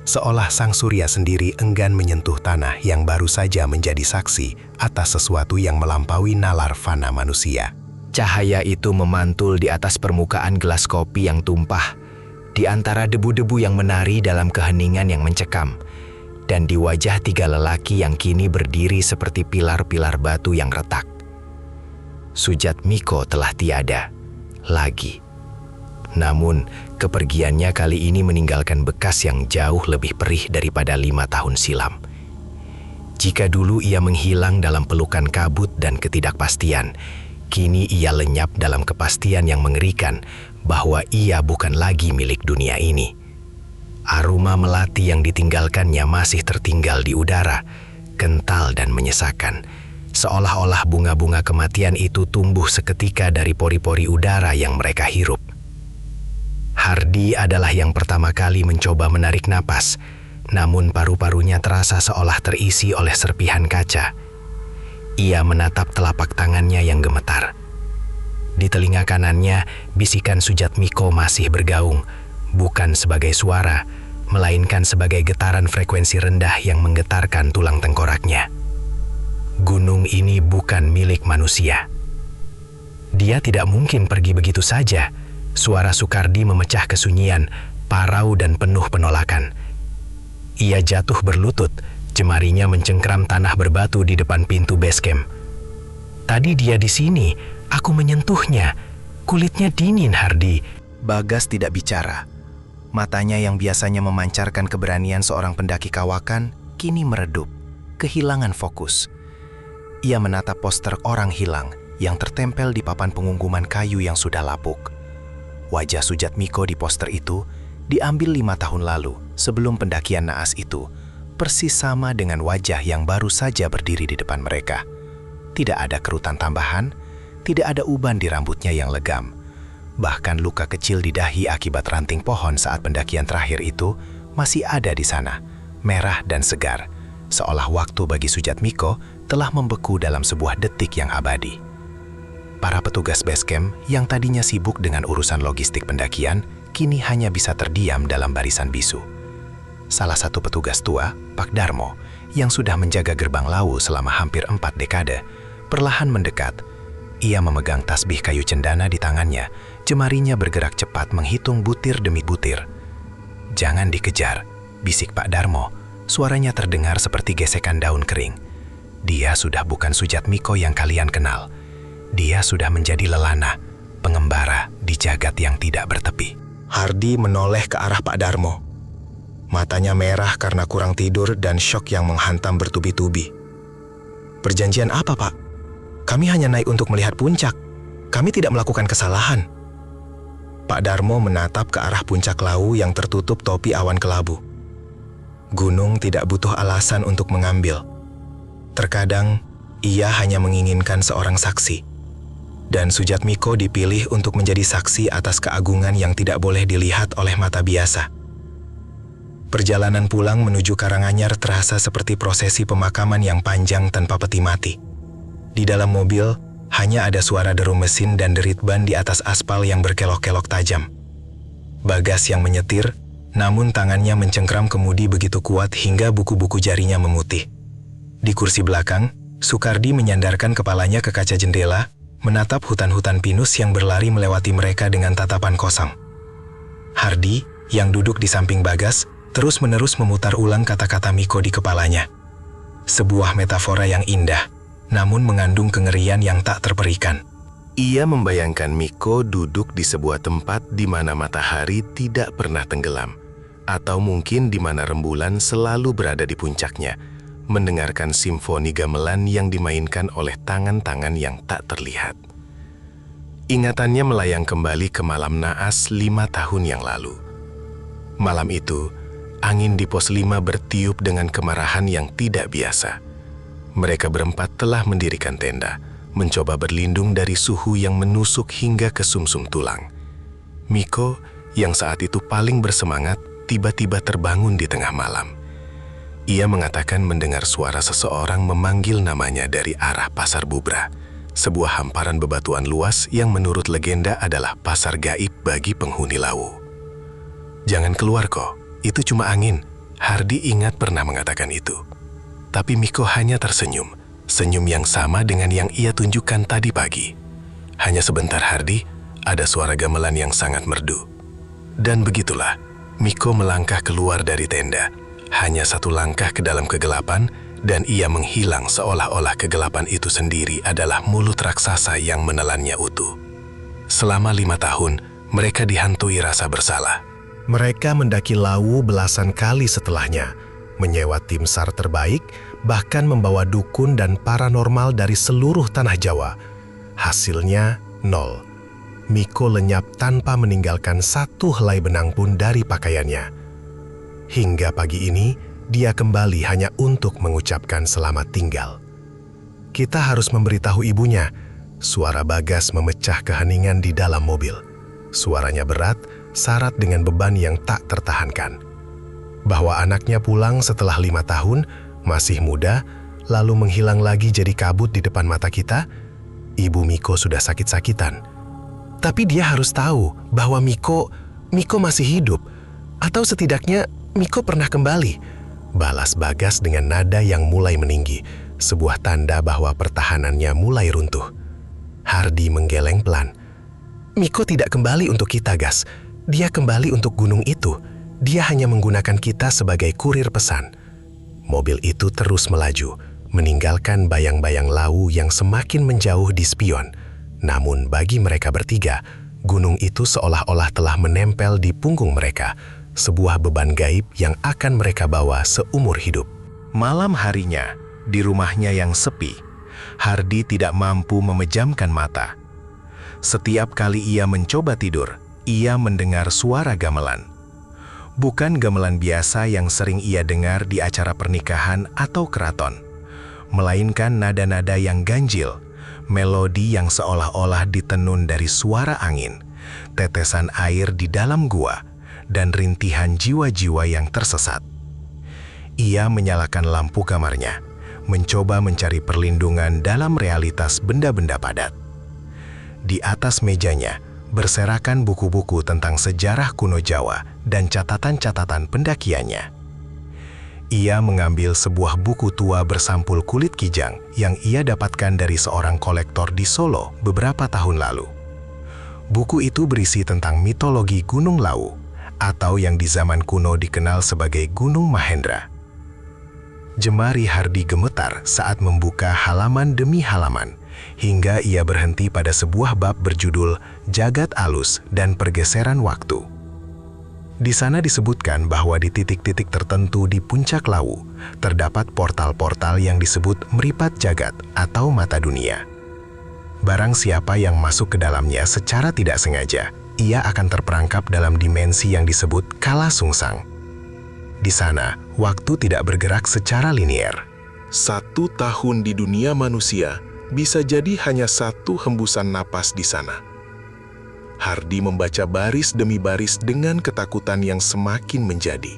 seolah sang surya sendiri enggan menyentuh tanah yang baru saja menjadi saksi atas sesuatu yang melampaui nalar fana manusia. Cahaya itu memantul di atas permukaan gelas kopi yang tumpah, di antara debu-debu yang menari dalam keheningan yang mencekam, dan di wajah tiga lelaki yang kini berdiri seperti pilar-pilar batu yang retak. Sujatmiko telah tiada lagi. Namun, kepergiannya kali ini meninggalkan bekas yang jauh lebih perih daripada 5 tahun silam. Jika dulu ia menghilang dalam pelukan kabut dan ketidakpastian, kini ia lenyap dalam kepastian yang mengerikan bahwa ia bukan lagi milik dunia ini. Aroma melati yang ditinggalkannya masih tertinggal di udara, kental dan menyesakan, seolah-olah bunga-bunga kematian itu tumbuh seketika dari pori-pori udara yang mereka hirup. Hardi adalah yang pertama kali mencoba menarik napas, namun paru-parunya terasa seolah terisi oleh serpihan kaca. Ia menatap telapak tangannya yang gemetar. Di telinga kanannya, bisikan Sujatmiko masih bergaung, bukan sebagai suara, melainkan sebagai getaran frekuensi rendah yang menggetarkan tulang tengkoraknya. Gunung ini bukan milik manusia. Dia tidak mungkin pergi begitu saja. Suara Sukardi memecah kesunyian, parau dan penuh penolakan. Ia jatuh berlutut, jemarinya mencengkram tanah berbatu di depan pintu basecamp. Tadi dia di sini, aku menyentuhnya. Kulitnya dingin, Hardi. Bagas tidak bicara. Matanya yang biasanya memancarkan keberanian seorang pendaki kawakan, kini meredup, kehilangan fokus. Ia menatap poster orang hilang yang tertempel di papan pengungkuman kayu yang sudah lapuk. Wajah Sujatmiko di poster itu diambil 5 tahun lalu sebelum pendakian naas itu, persis sama dengan wajah yang baru saja berdiri di depan mereka. Tidak ada kerutan tambahan, tidak ada uban di rambutnya yang legam. Bahkan luka kecil di dahi akibat ranting pohon saat pendakian terakhir itu masih ada di sana, merah dan segar, seolah waktu bagi Sujatmiko telah membeku dalam sebuah detik yang abadi. Para petugas basecamp yang tadinya sibuk dengan urusan logistik pendakian, kini hanya bisa terdiam dalam barisan bisu. Salah satu petugas tua, Pak Darmo, yang sudah menjaga gerbang Lawu selama hampir 4 dekade, perlahan mendekat. Ia memegang tasbih kayu cendana di tangannya, jemarinya bergerak cepat menghitung butir demi butir. "Jangan dikejar," bisik Pak Darmo. Suaranya terdengar seperti gesekan daun kering. "Dia sudah bukan Sujatmiko yang kalian kenal. Dia sudah menjadi lelana, pengembara di jagat yang tidak bertepi." Hardi menoleh ke arah Pak Darmo. Matanya merah karena kurang tidur dan syok yang menghantam bertubi-tubi. "Perjanjian apa, Pak? Kami hanya naik untuk melihat puncak. Kami tidak melakukan kesalahan." Pak Darmo menatap ke arah puncak Lawu yang tertutup topi awan kelabu. Gunung tidak butuh alasan untuk mengambil. Terkadang, ia hanya menginginkan seorang saksi. Dan Sujatmiko dipilih untuk menjadi saksi atas keagungan yang tidak boleh dilihat oleh mata biasa. Perjalanan pulang menuju Karanganyar terasa seperti prosesi pemakaman yang panjang tanpa peti mati. Di dalam mobil, hanya ada suara deru mesin dan derit ban di atas aspal yang berkelok-kelok tajam. Bagas yang menyetir, namun tangannya mencengkram kemudi begitu kuat hingga buku-buku jarinya memutih. Di kursi belakang, Sukardi menyandarkan kepalanya ke kaca jendela, menatap hutan-hutan pinus yang berlari melewati mereka dengan tatapan kosong. Hardi, yang duduk di samping Bagas, terus-menerus memutar ulang kata-kata Miko di kepalanya. Sebuah metafora yang indah, namun mengandung kengerian yang tak terperikan. Ia membayangkan Miko duduk di sebuah tempat di mana matahari tidak pernah tenggelam, atau mungkin di mana rembulan selalu berada di puncaknya, mendengarkan simfoni gamelan yang dimainkan oleh tangan-tangan yang tak terlihat. Ingatannya melayang kembali ke malam naas 5 tahun yang lalu. Malam itu, angin di pos 5 bertiup dengan kemarahan yang tidak biasa. Mereka berempat telah mendirikan tenda, mencoba berlindung dari suhu yang menusuk hingga ke sumsum tulang. Miko, yang saat itu paling bersemangat, tiba-tiba terbangun di tengah malam. Ia mengatakan mendengar suara seseorang memanggil namanya dari arah Pasar Bubra, sebuah hamparan bebatuan luas yang menurut legenda adalah pasar gaib bagi penghuni Lawu. "Jangan keluar kok, itu cuma angin," Hardi ingat pernah mengatakan itu. Tapi Miko hanya tersenyum, senyum yang sama dengan yang ia tunjukkan tadi pagi. Hanya sebentar Hardi, ada suara gamelan yang sangat merdu. Dan begitulah, Miko melangkah keluar dari tenda. Hanya satu langkah ke dalam kegelapan, dan ia menghilang seolah-olah kegelapan itu sendiri adalah mulut raksasa yang menelannya utuh. Selama 5 tahun, mereka dihantui rasa bersalah. Mereka mendaki Lawu belasan kali setelahnya, menyewa tim SAR terbaik, bahkan membawa dukun dan paranormal dari seluruh tanah Jawa. Hasilnya 0. Miko lenyap tanpa meninggalkan satu helai benang pun dari pakaiannya. Hingga pagi ini, dia kembali hanya untuk mengucapkan selamat tinggal. "Kita harus memberitahu ibunya." Suara Bagas memecah keheningan di dalam mobil. Suaranya berat, syarat dengan beban yang tak tertahankan. Bahwa anaknya pulang setelah 5 tahun, masih muda, lalu menghilang lagi jadi kabut di depan mata kita. Ibu Miko sudah sakit-sakitan. Tapi dia harus tahu bahwa Miko masih hidup. Atau setidaknya Miko pernah kembali. Balas Bagas dengan nada yang mulai meninggi, sebuah tanda bahwa pertahanannya mulai runtuh. Hardi menggeleng pelan. "Miko tidak kembali untuk kita, Gas. Dia kembali untuk gunung itu. Dia hanya menggunakan kita sebagai kurir pesan." Mobil itu terus melaju, meninggalkan bayang-bayang Lawu yang semakin menjauh di spion. Namun bagi mereka bertiga, gunung itu seolah-olah telah menempel di punggung mereka, sebuah beban gaib yang akan mereka bawa seumur hidup. Malam harinya, di rumahnya yang sepi, Hardi tidak mampu memejamkan mata. Setiap kali ia mencoba tidur, ia mendengar suara gamelan. Bukan gamelan biasa yang sering ia dengar di acara pernikahan atau keraton, melainkan nada-nada yang ganjil, melodi yang seolah-olah ditenun dari suara angin, tetesan air di dalam gua, dan rintihan jiwa-jiwa yang tersesat. Ia menyalakan lampu kamarnya, mencoba mencari perlindungan dalam realitas benda-benda padat. Di atas mejanya, berserakan buku-buku tentang sejarah kuno Jawa dan catatan-catatan pendakiannya. Ia mengambil sebuah buku tua bersampul kulit kijang yang ia dapatkan dari seorang kolektor di Solo beberapa tahun lalu. Buku itu berisi tentang mitologi Gunung Lawu, atau yang di zaman kuno dikenal sebagai Gunung Mahendra. Jemari Hardi gemetar saat membuka halaman demi halaman, hingga ia berhenti pada sebuah bab berjudul Jagat Alus dan Pergeseran Waktu. Di sana disebutkan bahwa di titik-titik tertentu di puncak Lawu, terdapat portal-portal yang disebut Mripat Jagat atau Mata Dunia. Barang siapa yang masuk ke dalamnya secara tidak sengaja, ia akan terperangkap dalam dimensi yang disebut Kala Sungsang. Di sana, waktu tidak bergerak secara linier. 1 tahun di dunia manusia bisa jadi hanya 1 hembusan napas di sana. Hardi membaca baris demi baris dengan ketakutan yang semakin menjadi.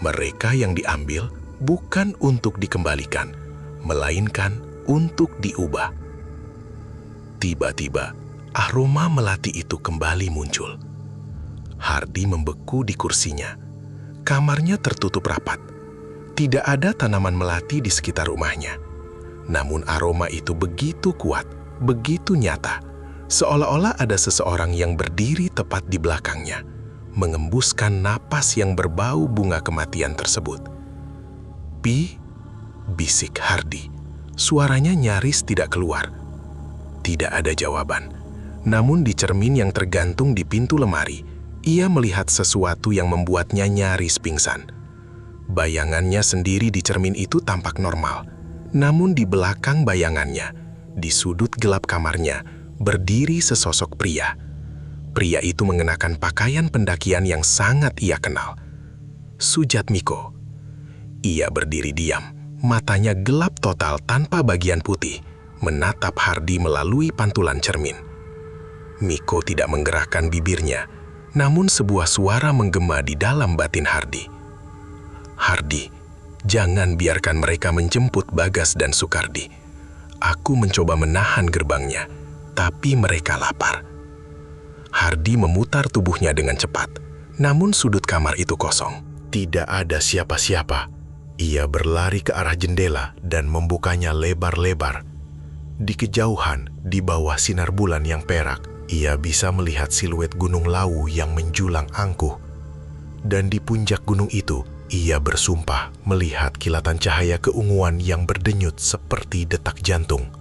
Mereka yang diambil bukan untuk dikembalikan, melainkan untuk diubah. Tiba-tiba, aroma melati itu kembali muncul. Hardi membeku di kursinya. Kamarnya tertutup rapat. Tidak ada tanaman melati di sekitar rumahnya. Namun aroma itu begitu kuat, begitu nyata, seolah-olah ada seseorang yang berdiri tepat di belakangnya, mengembuskan napas yang berbau bunga kematian tersebut. "Pi," bisik Hardy. Suaranya nyaris tidak keluar. Tidak ada jawaban. Namun di cermin yang tergantung di pintu lemari, ia melihat sesuatu yang membuatnya nyaris pingsan. Bayangannya sendiri di cermin itu tampak normal. Namun di belakang bayangannya, di sudut gelap kamarnya, berdiri sesosok pria. Pria itu mengenakan pakaian pendakian yang sangat ia kenal. Sujatmiko. Ia berdiri diam, matanya gelap total tanpa bagian putih, menatap Hardy melalui pantulan cermin. Miko tidak menggerakkan bibirnya, namun sebuah suara menggema di dalam batin Hardy. "Hardy, jangan biarkan mereka menjemput Bagas dan Sukardi. Aku mencoba menahan gerbangnya, tapi mereka lapar." Hardy memutar tubuhnya dengan cepat, namun sudut kamar itu kosong. Tidak ada siapa-siapa. Ia berlari ke arah jendela dan membukanya lebar-lebar. Di kejauhan, di bawah sinar bulan yang perak, ia bisa melihat siluet Gunung Lawu yang menjulang angkuh. Dan di puncak gunung itu, ia bersumpah melihat kilatan cahaya keunguan yang berdenyut seperti detak jantung.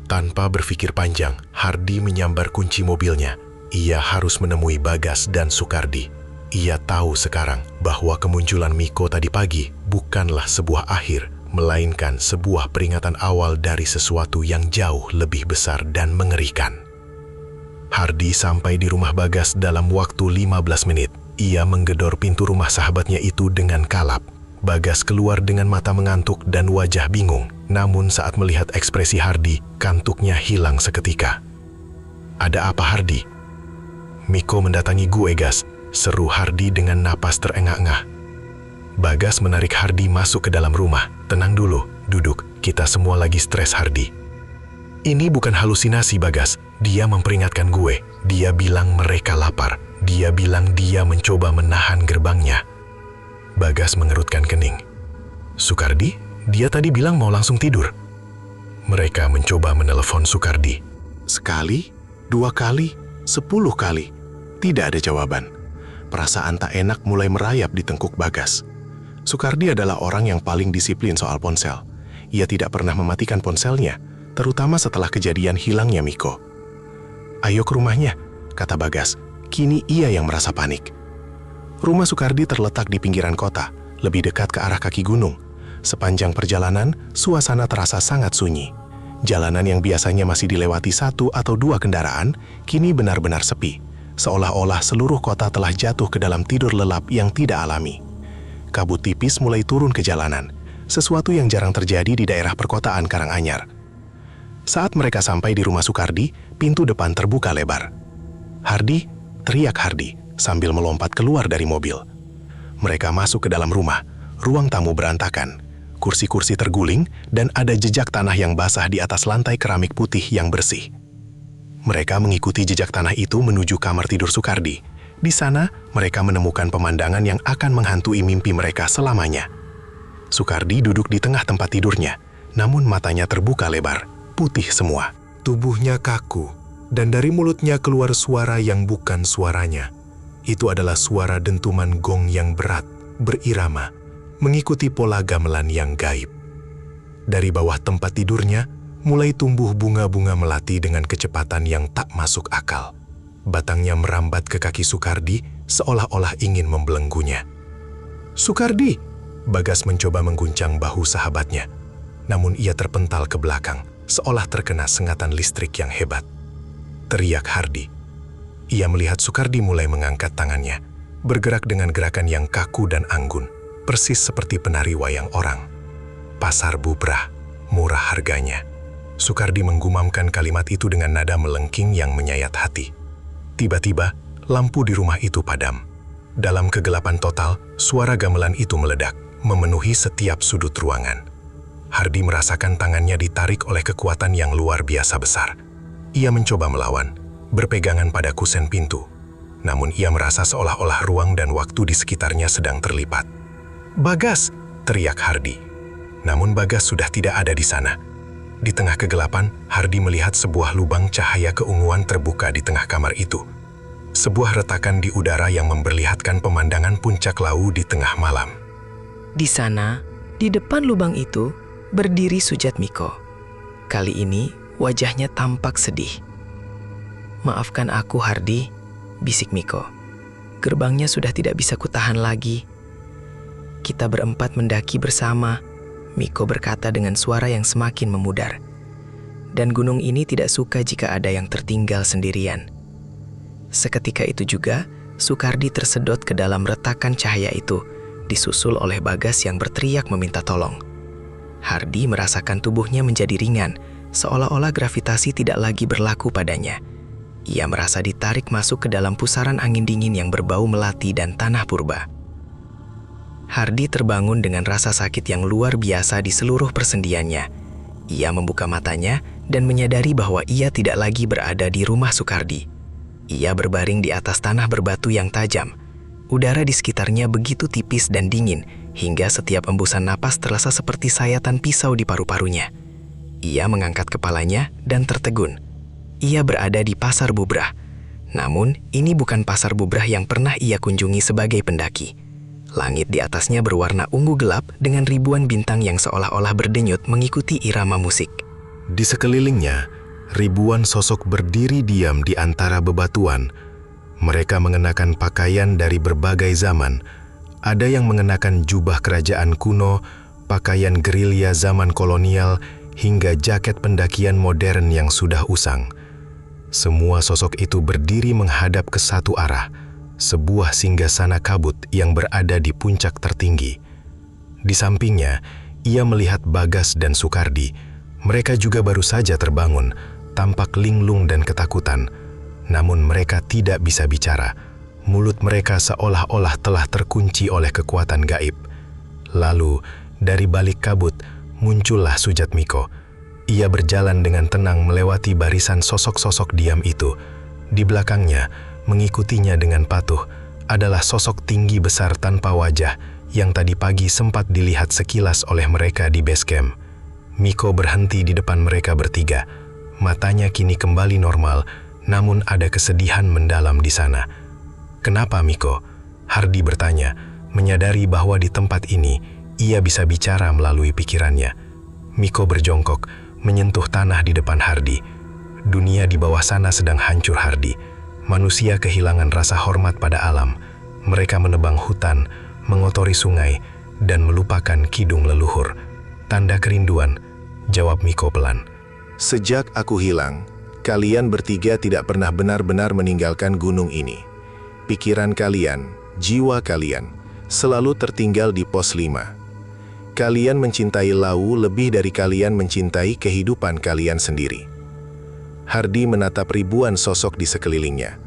Tanpa berpikir panjang, Hardy menyambar kunci mobilnya. Ia harus menemui Bagas dan Sukardi. Ia tahu sekarang bahwa kemunculan Miko tadi pagi bukanlah sebuah akhir, melainkan sebuah peringatan awal dari sesuatu yang jauh lebih besar dan mengerikan. Hardy sampai di rumah Bagas dalam waktu 15 menit. Ia menggedor pintu rumah sahabatnya itu dengan kalap. Bagas keluar dengan mata mengantuk dan wajah bingung. Namun saat melihat ekspresi Hardy, kantuknya hilang seketika. "Ada apa, Hardy?" "Miko mendatangi gue, Gas," seru Hardy dengan napas terengah-engah. Bagas menarik Hardy masuk ke dalam rumah. "Tenang dulu, duduk. Kita semua lagi stres, Hardy." "Ini bukan halusinasi, Bagas. Dia memperingatkan gue. Dia bilang mereka lapar. Dia bilang dia mencoba menahan gerbangnya." Bagas mengerutkan kening. "Sukardi? Dia tadi bilang mau langsung tidur." Mereka mencoba menelepon Sukardi. Sekali, 2 kali, 10 kali. Tidak ada jawaban. Perasaan tak enak mulai merayap di tengkuk Bagas. Sukardi adalah orang yang paling disiplin soal ponsel. Ia tidak pernah mematikan ponselnya, terutama setelah kejadian hilangnya Miko. "Ayo ke rumahnya," kata Bagas. Kini ia yang merasa panik. Rumah Sukardi terletak di pinggiran kota, lebih dekat ke arah kaki gunung. Sepanjang perjalanan, suasana terasa sangat sunyi. Jalanan yang biasanya masih dilewati 1 atau 2 kendaraan, kini benar-benar sepi. Seolah-olah seluruh kota telah jatuh ke dalam tidur lelap yang tidak alami. Kabut tipis mulai turun ke jalanan, sesuatu yang jarang terjadi di daerah perkotaan Karanganyar. Saat mereka sampai di rumah Sukardi, pintu depan terbuka lebar. "Hardy!" teriak Hardy sambil melompat keluar dari mobil. Mereka masuk ke dalam rumah. Ruang tamu berantakan. Kursi-kursi terguling dan ada jejak tanah yang basah di atas lantai keramik putih yang bersih. Mereka mengikuti jejak tanah itu menuju kamar tidur Sukardi. Di sana, mereka menemukan pemandangan yang akan menghantui mimpi mereka selamanya. Sukardi duduk di tengah tempat tidurnya, namun matanya terbuka lebar, putih semua. Tubuhnya kaku, dan dari mulutnya keluar suara yang bukan suaranya. Itu adalah suara dentuman gong yang berat, berirama, mengikuti pola gamelan yang gaib. Dari bawah tempat tidurnya, mulai tumbuh bunga-bunga melati dengan kecepatan yang tak masuk akal. Batangnya merambat ke kaki Sukardi, seolah-olah ingin membelenggunya. "Sukardi!" Bagas mencoba mengguncang bahu sahabatnya. Namun ia terpental ke belakang, seolah terkena sengatan listrik yang hebat. Teriak Hardy. Ia melihat Sukardi mulai mengangkat tangannya, bergerak dengan gerakan yang kaku dan anggun, persis seperti penari wayang orang. "Pasar bubrah, murah harganya." Sukardi menggumamkan kalimat itu dengan nada melengking yang menyayat hati. Tiba-tiba, lampu di rumah itu padam. Dalam kegelapan total, suara gamelan itu meledak, memenuhi setiap sudut ruangan. Hardy merasakan tangannya ditarik oleh kekuatan yang luar biasa besar. Ia mencoba melawan, berpegangan pada kusen pintu. Namun ia merasa seolah-olah ruang dan waktu di sekitarnya sedang terlipat. "Bagas!" teriak Hardy. Namun Bagas sudah tidak ada di sana. Di tengah kegelapan, Hardy melihat sebuah lubang cahaya keunguan terbuka di tengah kamar itu. sebuah retakan di udara yang memperlihatkan pemandangan puncak Lawu di tengah malam. Di sana, di depan lubang itu, berdiri Sujat Miko. Kali ini, wajahnya tampak sedih. "Maafkan aku, Hardi," bisik Miko. "Gerbangnya sudah tidak bisa kutahan lagi." "Kita berempat mendaki bersama," Miko berkata dengan suara yang semakin memudar. "Dan gunung ini tidak suka jika ada yang tertinggal sendirian." Seketika itu juga, Sukardi tersedot ke dalam retakan cahaya itu, disusul oleh Bagas yang berteriak meminta tolong. Hardi merasakan tubuhnya menjadi ringan, seolah-olah gravitasi tidak lagi berlaku padanya. Ia merasa ditarik masuk ke dalam pusaran angin dingin yang berbau melati dan tanah purba. Hardi terbangun dengan rasa sakit yang luar biasa di seluruh persendiannya. Ia membuka matanya dan menyadari bahwa ia tidak lagi berada di rumah Sukardi. Ia berbaring di atas tanah berbatu yang tajam. Udara di sekitarnya begitu tipis dan dingin, hingga setiap embusan napas terasa seperti sayatan pisau di paru-parunya. Ia mengangkat kepalanya dan tertegun. Ia berada di Pasar Bubrah. Namun, ini bukan Pasar Bubrah yang pernah ia kunjungi sebagai pendaki. Langit di atasnya berwarna ungu gelap dengan ribuan bintang yang seolah-olah berdenyut mengikuti irama musik. Di sekelilingnya, ribuan sosok berdiri diam di antara bebatuan. Mereka mengenakan pakaian dari berbagai zaman. Ada yang mengenakan jubah kerajaan kuno, pakaian gerilya zaman kolonial, hingga jaket pendakian modern yang sudah usang. Semua sosok itu berdiri menghadap ke satu arah, sebuah singgasana kabut yang berada di puncak tertinggi. Di sampingnya, ia melihat Bagas dan Sukardi. Mereka juga baru saja terbangun, tampak linglung dan ketakutan. Namun mereka tidak bisa bicara. Mulut mereka seolah-olah telah terkunci oleh kekuatan gaib. Lalu, dari balik kabut, muncullah Sujat Miko. Ia berjalan dengan tenang melewati barisan sosok-sosok diam itu. Di belakangnya, mengikutinya dengan patuh, adalah sosok tinggi besar tanpa wajah yang tadi pagi sempat dilihat sekilas oleh mereka di base camp. Miko berhenti di depan mereka bertiga. Matanya kini kembali normal, namun ada kesedihan mendalam di sana. "Kenapa, Miko?" Hardi bertanya, menyadari bahwa di tempat ini ia bisa bicara melalui pikirannya. Miko berjongkok, menyentuh tanah di depan Hardi. Dunia di bawah sana sedang hancur, Hardi. Manusia kehilangan rasa hormat pada alam. Mereka menebang hutan, mengotori sungai, dan melupakan kidung leluhur. "Tanda kerinduan," jawab Miko pelan. Sejak aku hilang, kalian bertiga tidak pernah benar-benar meninggalkan gunung ini. Pikiran kalian, jiwa kalian, selalu tertinggal di pos 5. Kalian mencintai Lawu lebih dari kalian mencintai kehidupan kalian sendiri. Hardi menatap ribuan sosok di sekelilingnya.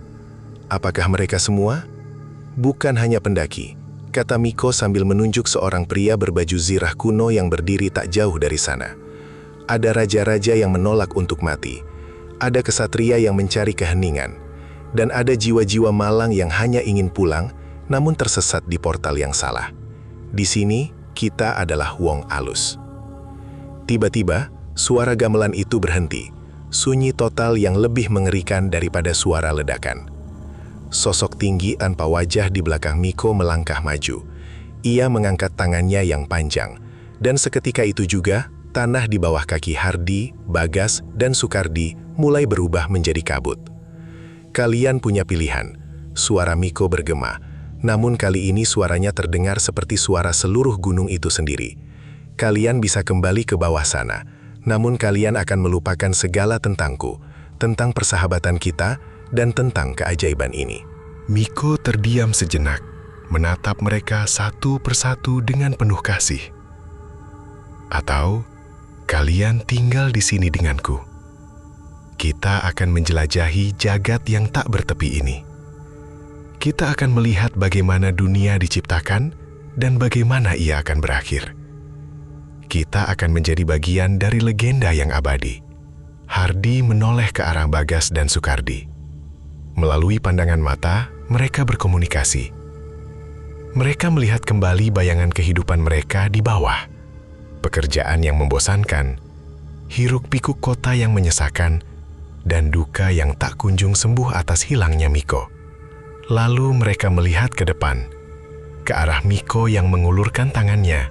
Apakah mereka semua? Bukan hanya pendaki, kata Miko sambil menunjuk seorang pria berbaju zirah kuno yang berdiri tak jauh dari sana. Ada raja-raja yang menolak untuk mati, ada kesatria yang mencari keheningan, dan ada jiwa-jiwa malang yang hanya ingin pulang, namun tersesat di portal yang salah. Di sini, kita adalah Wong Alus. Tiba-tiba, suara gamelan itu berhenti, sunyi total yang lebih mengerikan daripada suara ledakan. Sosok tinggi tanpa wajah di belakang Miko melangkah maju. Ia mengangkat tangannya yang panjang, dan seketika itu juga, tanah di bawah kaki Hardi, Bagas, dan Sukardi mulai berubah menjadi kabut. "Kalian punya pilihan," suara Miko bergema, namun kali ini suaranya terdengar seperti suara seluruh gunung itu sendiri. "Kalian bisa kembali ke bawah sana, namun kalian akan melupakan segala tentangku, tentang persahabatan kita, dan tentang keajaiban ini." Miko terdiam sejenak, menatap mereka satu persatu dengan penuh kasih. "Atau kalian tinggal di sini denganku. Kita akan menjelajahi jagat yang tak bertepi ini. Kita akan melihat bagaimana dunia diciptakan dan bagaimana ia akan berakhir. Kita akan menjadi bagian dari legenda yang abadi." Hardi menoleh ke arah Bagas dan Sukardi. Melalui pandangan mata, mereka berkomunikasi. Mereka melihat kembali bayangan kehidupan mereka di bawah. Pekerjaan yang membosankan, hiruk-pikuk kota yang menyesakan, dan duka yang tak kunjung sembuh atas hilangnya Miko. Lalu mereka melihat ke depan, ke arah Miko yang mengulurkan tangannya,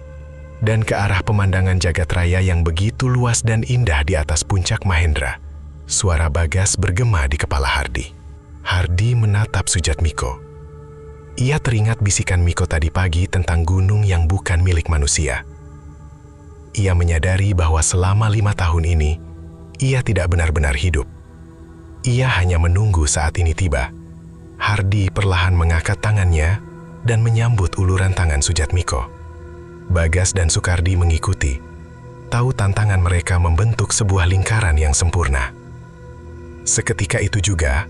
dan ke arah pemandangan jagat raya yang begitu luas dan indah di atas puncak Mahendra. Suara Bagas bergema di kepala Hardi. Hardi menatap Sujatmiko. Ia teringat bisikan Miko tadi pagi tentang gunung yang bukan milik manusia. Ia menyadari bahwa selama 5 tahun ini, ia tidak benar-benar hidup. Ia hanya menunggu saat ini tiba. Hardi perlahan mengangkat tangannya dan menyambut uluran tangan Sujatmiko. Bagas dan Sukardi mengikuti, tahu tantangan mereka membentuk sebuah lingkaran yang sempurna. Seketika itu juga,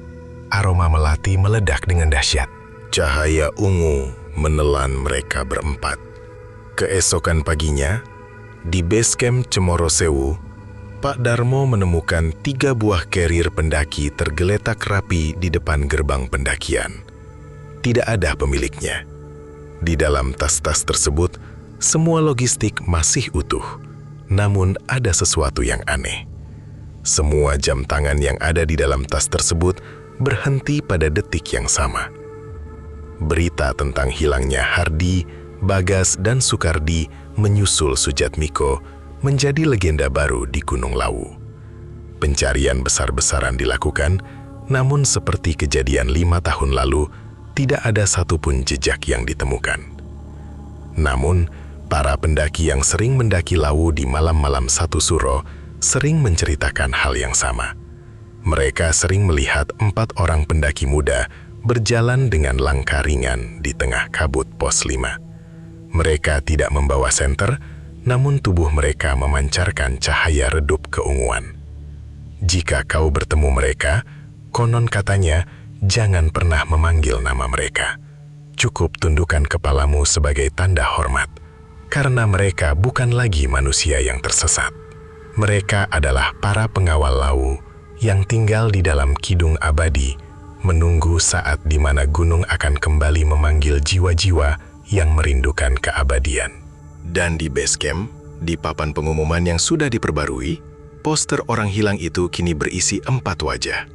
aroma melati meledak dengan dahsyat. Cahaya ungu menelan mereka berempat. Keesokan paginya, di base camp Cemoro Sewu, Pak Darmo menemukan 3 buah carrier pendaki tergeletak rapi di depan gerbang pendakian. Tidak ada pemiliknya. Di dalam tas-tas tersebut, semua logistik masih utuh. Namun ada sesuatu yang aneh. Semua jam tangan yang ada di dalam tas tersebut berhenti pada detik yang sama. Berita tentang hilangnya Hardi, Bagas, dan Sukardi menyusul Sujatmiko menjadi legenda baru di Gunung Lawu. Pencarian besar-besaran dilakukan, namun seperti kejadian 5 tahun lalu, tidak ada satupun jejak yang ditemukan. Namun, para pendaki yang sering mendaki Lawu di malam-malam satu suro sering menceritakan hal yang sama. Mereka sering melihat 4 orang pendaki muda berjalan dengan langkah ringan di tengah kabut pos 5. Mereka tidak membawa senter, namun tubuh mereka memancarkan cahaya redup keunguan. Jika kau bertemu mereka, konon katanya, jangan pernah memanggil nama mereka. Cukup tundukkan kepalamu sebagai tanda hormat, karena mereka bukan lagi manusia yang tersesat. Mereka adalah para pengawal Lawu yang tinggal di dalam kidung abadi, menunggu saat di mana gunung akan kembali memanggil jiwa-jiwa yang merindukan keabadian. Dan di base camp, di papan pengumuman yang sudah diperbarui, poster orang hilang itu kini berisi 4 wajah.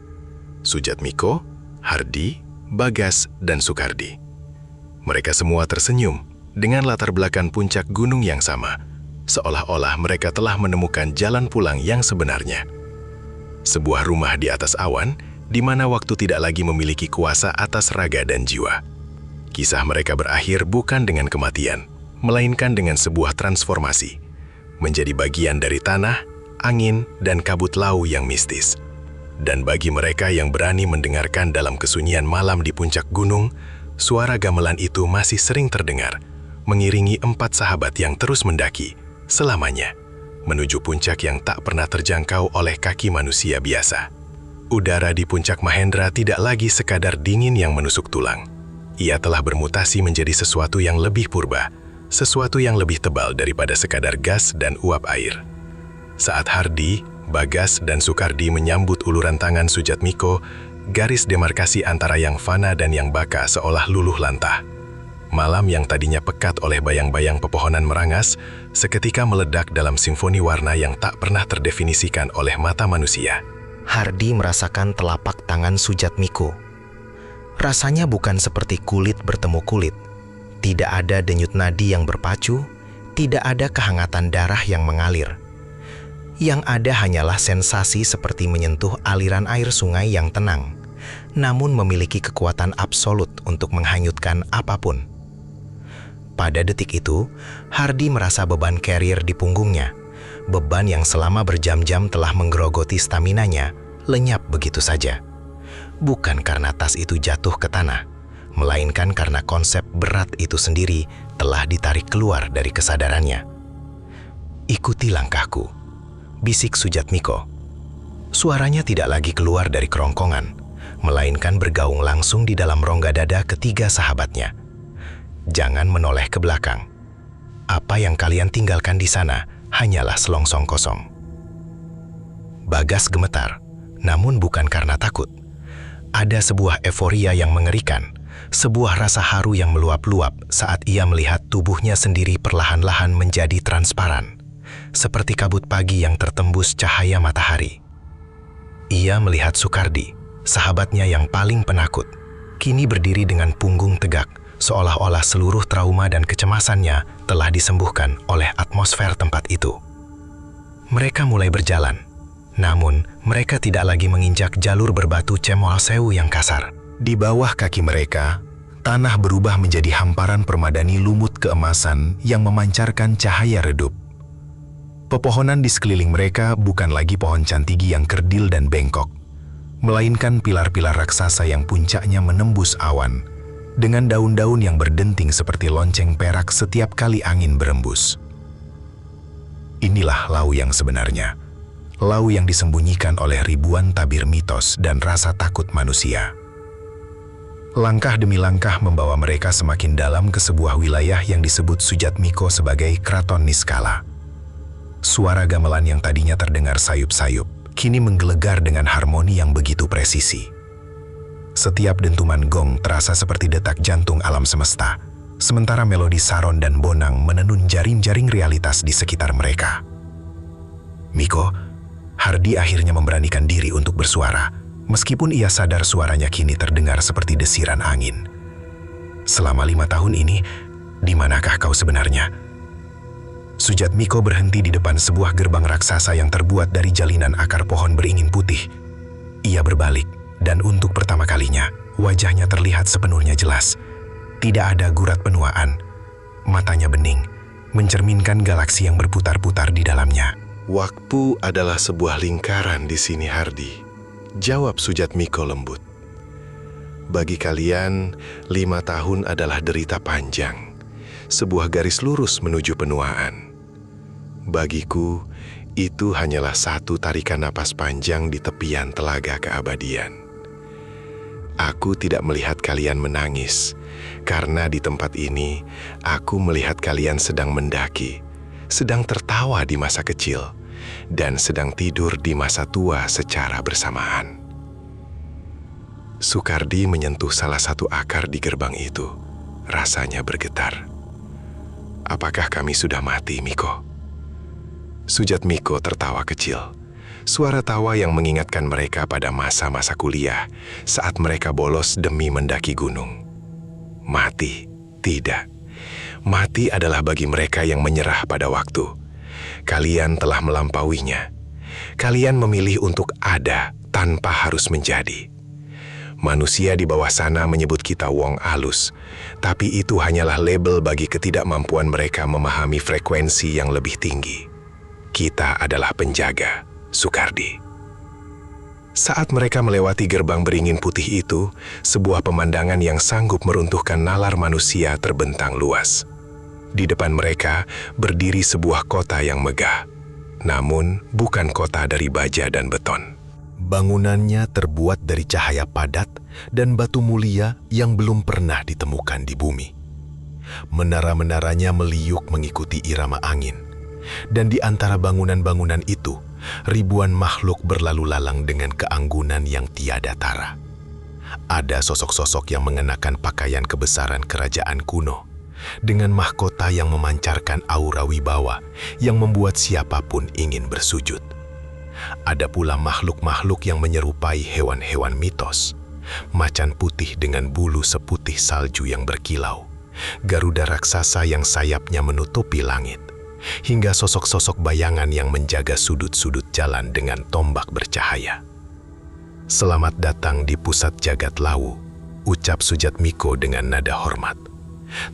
Sujatmiko, Hardi, Bagas, dan Sukardi. Mereka semua tersenyum dengan latar belakang puncak gunung yang sama, seolah-olah mereka telah menemukan jalan pulang yang sebenarnya. Sebuah rumah di atas awan, di mana waktu tidak lagi memiliki kuasa atas raga dan jiwa. Kisah mereka berakhir bukan dengan kematian, melainkan dengan sebuah transformasi, menjadi bagian dari tanah, angin, dan kabut Lawu yang mistis. Dan bagi mereka yang berani mendengarkan dalam kesunyian malam di puncak gunung, suara gamelan itu masih sering terdengar, mengiringi 4 sahabat yang terus mendaki, selamanya, menuju puncak yang tak pernah terjangkau oleh kaki manusia biasa. Udara di puncak Mahendra tidak lagi sekadar dingin yang menusuk tulang. Ia telah bermutasi menjadi sesuatu yang lebih purba, sesuatu yang lebih tebal daripada sekadar gas dan uap air. Saat Hardi, Bagas, dan Sukardi menyambut uluran tangan Sujatmiko, garis demarkasi antara yang fana dan yang baka seolah luluh lantah. Malam yang tadinya pekat oleh bayang-bayang pepohonan merangas, seketika meledak dalam simfoni warna yang tak pernah terdefinisikan oleh mata manusia. Hardi merasakan telapak tangan Sujatmiko. Rasanya bukan seperti kulit bertemu kulit. Tidak ada denyut nadi yang berpacu, tidak ada kehangatan darah yang mengalir. Yang ada hanyalah sensasi seperti menyentuh aliran air sungai yang tenang, namun memiliki kekuatan absolut untuk menghanyutkan apapun. Pada detik itu, Hardi merasa beban carrier di punggungnya. Beban yang selama berjam-jam telah menggerogoti staminanya, lenyap begitu saja. Bukan karena tas itu jatuh ke tanah, melainkan karena konsep berat itu sendiri telah ditarik keluar dari kesadarannya. "Ikuti langkahku," bisik Sujatmiko. Suaranya tidak lagi keluar dari kerongkongan, melainkan bergaung langsung di dalam rongga dada ketiga sahabatnya. "Jangan menoleh ke belakang. Apa yang kalian tinggalkan di sana hanyalah selongsong kosong." Bagas gemetar, namun bukan karena takut. Ada sebuah euforia yang mengerikan, sebuah rasa haru yang meluap-luap saat ia melihat tubuhnya sendiri perlahan-lahan menjadi transparan, seperti kabut pagi yang tertembus cahaya matahari. Ia melihat Sukardi, sahabatnya yang paling penakut. kini berdiri dengan punggung tegak, seolah-olah seluruh trauma dan kecemasannya telah disembuhkan oleh atmosfer tempat itu. Mereka mulai berjalan, namun mereka tidak lagi menginjak jalur berbatu Cemol Sewu yang kasar. Di bawah kaki mereka, tanah berubah menjadi hamparan permadani lumut keemasan yang memancarkan cahaya redup. Pepohonan di sekeliling mereka bukan lagi pohon cantigi yang kerdil dan bengkok, melainkan pilar-pilar raksasa yang puncaknya menembus awan, dengan daun-daun yang berdenting seperti lonceng perak setiap kali angin berembus. Inilah Lau yang sebenarnya, Lau yang disembunyikan oleh ribuan tabir mitos dan rasa takut manusia. Langkah demi langkah membawa mereka semakin dalam ke sebuah wilayah yang disebut Sujatmiko sebagai Kraton Niskala. Suara gamelan yang tadinya terdengar sayup-sayup, kini menggelegar dengan harmoni yang begitu presisi. Setiap dentuman gong terasa seperti detak jantung alam semesta, sementara melodi saron dan bonang menenun jaring-jaring realitas di sekitar mereka. Miko, Hardi akhirnya memberanikan diri untuk bersuara, meskipun ia sadar suaranya kini terdengar seperti desiran angin. Selama 5 tahun ini, di manakah kau sebenarnya? Sujatmiko berhenti di depan sebuah gerbang raksasa yang terbuat dari jalinan akar pohon beringin putih. Ia berbalik, dan untuk pertama kalinya, wajahnya terlihat sepenuhnya jelas. Tidak ada gurat penuaan. Matanya bening, mencerminkan galaksi yang berputar-putar di dalamnya. Waktu adalah sebuah lingkaran di sini, Hardi. Jawab Sujatmiko lembut. Bagi kalian, 5 tahun adalah derita panjang, sebuah garis lurus menuju penuaan. Bagiku, itu hanyalah satu tarikan napas panjang di tepian telaga keabadian. Aku tidak melihat kalian menangis, karena di tempat ini, aku melihat kalian sedang mendaki, sedang tertawa di masa kecil, dan sedang tidur di masa tua secara bersamaan. Sukardi menyentuh salah satu akar di gerbang itu. Rasanya bergetar. Apakah kami sudah mati, Miko? Sujatmiko tertawa kecil. Suara tawa yang mengingatkan mereka pada masa-masa kuliah saat mereka bolos demi mendaki gunung. Mati? Tidak. Mati adalah bagi mereka yang menyerah pada waktu. Kalian telah melampauinya. Kalian memilih untuk ada tanpa harus menjadi. Manusia di bawah sana menyebut kita wong alus, tapi itu hanyalah label bagi ketidakmampuan mereka memahami frekuensi yang lebih tinggi. Kita adalah penjaga, Sukardi. Saat mereka melewati gerbang beringin putih itu, sebuah pemandangan yang sanggup meruntuhkan nalar manusia terbentang luas. Di depan mereka berdiri sebuah kota yang megah, namun bukan kota dari baja dan beton. Bangunannya terbuat dari cahaya padat dan batu mulia yang belum pernah ditemukan di bumi. Menara-menaranya meliuk mengikuti irama angin, dan di antara bangunan-bangunan itu, ribuan makhluk berlalu lalang dengan keanggunan yang tiada tara. Ada sosok-sosok yang mengenakan pakaian kebesaran kerajaan kuno, dengan mahkota yang memancarkan aura wibawa yang membuat siapapun ingin bersujud. Ada pula makhluk-makhluk yang menyerupai hewan-hewan mitos, macan putih dengan bulu seputih salju yang berkilau, garuda raksasa yang sayapnya menutupi langit, hingga sosok-sosok bayangan yang menjaga sudut-sudut jalan dengan tombak bercahaya. Selamat datang di pusat jagat Lawu, ucap Sujatmiko dengan nada hormat.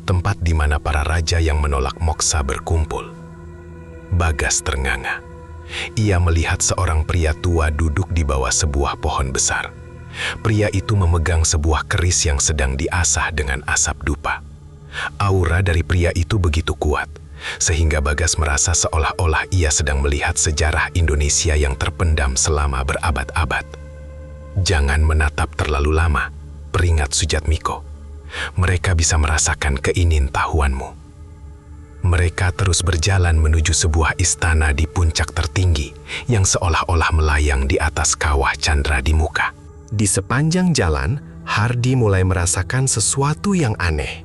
Tempat di mana para raja yang menolak moksa berkumpul. Bagas ternganga. Ia melihat seorang pria tua duduk di bawah sebuah pohon besar. Pria itu memegang sebuah keris yang sedang diasah dengan asap dupa. Aura dari pria itu begitu kuat, sehingga Bagas merasa seolah-olah ia sedang melihat sejarah Indonesia yang terpendam selama berabad-abad. Jangan menatap terlalu lama, peringat Sujatmiko. Mereka bisa merasakan keinintahuanmu. Mereka terus berjalan menuju sebuah istana di puncak tertinggi yang seolah-olah melayang di atas kawah candra di muka. Di sepanjang jalan, Hardi mulai merasakan sesuatu yang aneh.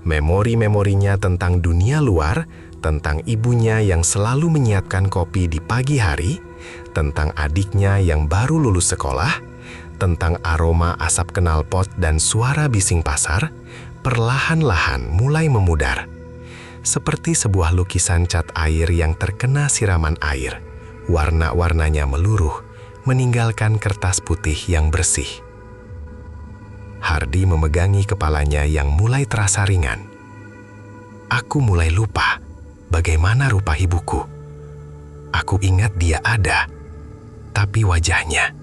Memori-memorinya tentang dunia luar, tentang ibunya yang selalu menyiapkan kopi di pagi hari, tentang adiknya yang baru lulus sekolah, tentang aroma asap knalpot dan suara bising pasar, perlahan-lahan mulai memudar. Seperti sebuah lukisan cat air yang terkena siraman air, warna-warnanya meluruh, meninggalkan kertas putih yang bersih. Hardy memegangi kepalanya yang mulai terasa ringan. Aku mulai lupa bagaimana rupa ibuku. Aku ingat dia ada, tapi wajahnya.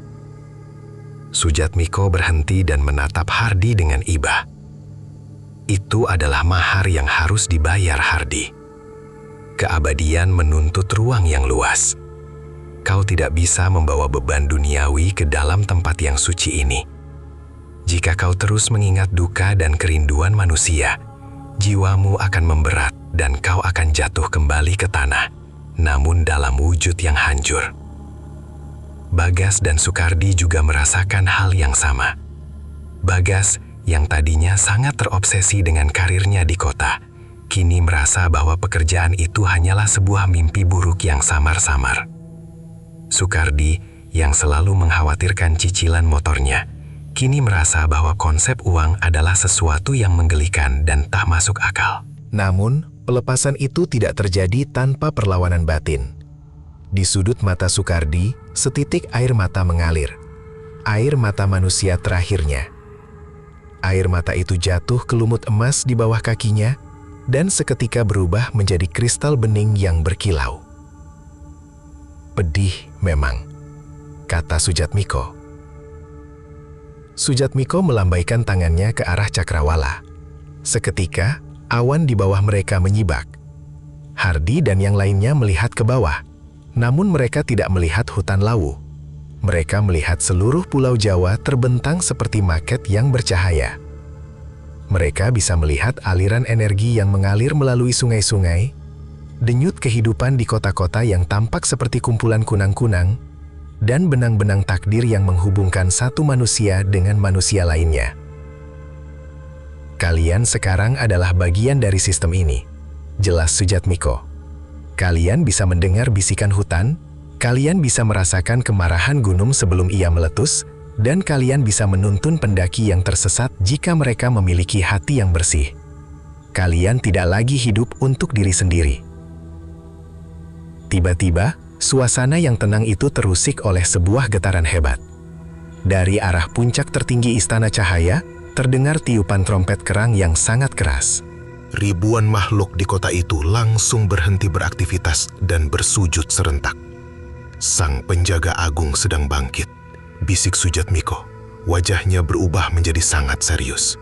Sujatmiko berhenti dan menatap Hardy dengan iba. Itu adalah mahar yang harus dibayar, Hardy. Keabadian menuntut ruang yang luas. Kau tidak bisa membawa beban duniawi ke dalam tempat yang suci ini. Jika kau terus mengingat duka dan kerinduan manusia, jiwamu akan memberat dan kau akan jatuh kembali ke tanah, namun dalam wujud yang hancur. Bagas dan Sukardi juga merasakan hal yang sama. Bagas, yang tadinya sangat terobsesi dengan karirnya di kota, kini merasa bahwa pekerjaan itu hanyalah sebuah mimpi buruk yang samar-samar. Sukardi, yang selalu mengkhawatirkan cicilan motornya, kini merasa bahwa konsep uang adalah sesuatu yang menggelikan dan tak masuk akal. Namun, pelepasan itu tidak terjadi tanpa perlawanan batin. Di sudut mata Sukardi, setitik air mata mengalir. Air mata manusia terakhirnya. Air mata itu jatuh ke lumut emas di bawah kakinya dan seketika berubah menjadi kristal bening yang berkilau. Pedih memang, kata Sujatmiko. Sujatmiko melambaikan tangannya ke arah Cakrawala. Seketika, awan di bawah mereka menyibak. Hardy dan yang lainnya melihat ke bawah, namun mereka tidak melihat hutan Lawu. Mereka melihat seluruh pulau Jawa terbentang seperti maket yang bercahaya. Mereka bisa melihat aliran energi yang mengalir melalui sungai-sungai, denyut kehidupan di kota-kota yang tampak seperti kumpulan kunang-kunang, dan benang-benang takdir yang menghubungkan satu manusia dengan manusia lainnya. Kalian sekarang adalah bagian dari sistem ini, jelas Sujatmiko. Kalian bisa mendengar bisikan hutan, kalian bisa merasakan kemarahan gunung sebelum ia meletus, dan kalian bisa menuntun pendaki yang tersesat jika mereka memiliki hati yang bersih. Kalian tidak lagi hidup untuk diri sendiri. Tiba-tiba, suasana yang tenang itu terusik oleh sebuah getaran hebat. Dari arah puncak tertinggi Istana Cahaya, terdengar tiupan trompet kerang yang sangat keras. Ribuan makhluk di kota itu langsung berhenti beraktivitas dan bersujud serentak. Sang penjaga agung sedang bangkit, bisik Sujatmiko. Wajahnya berubah menjadi sangat serius.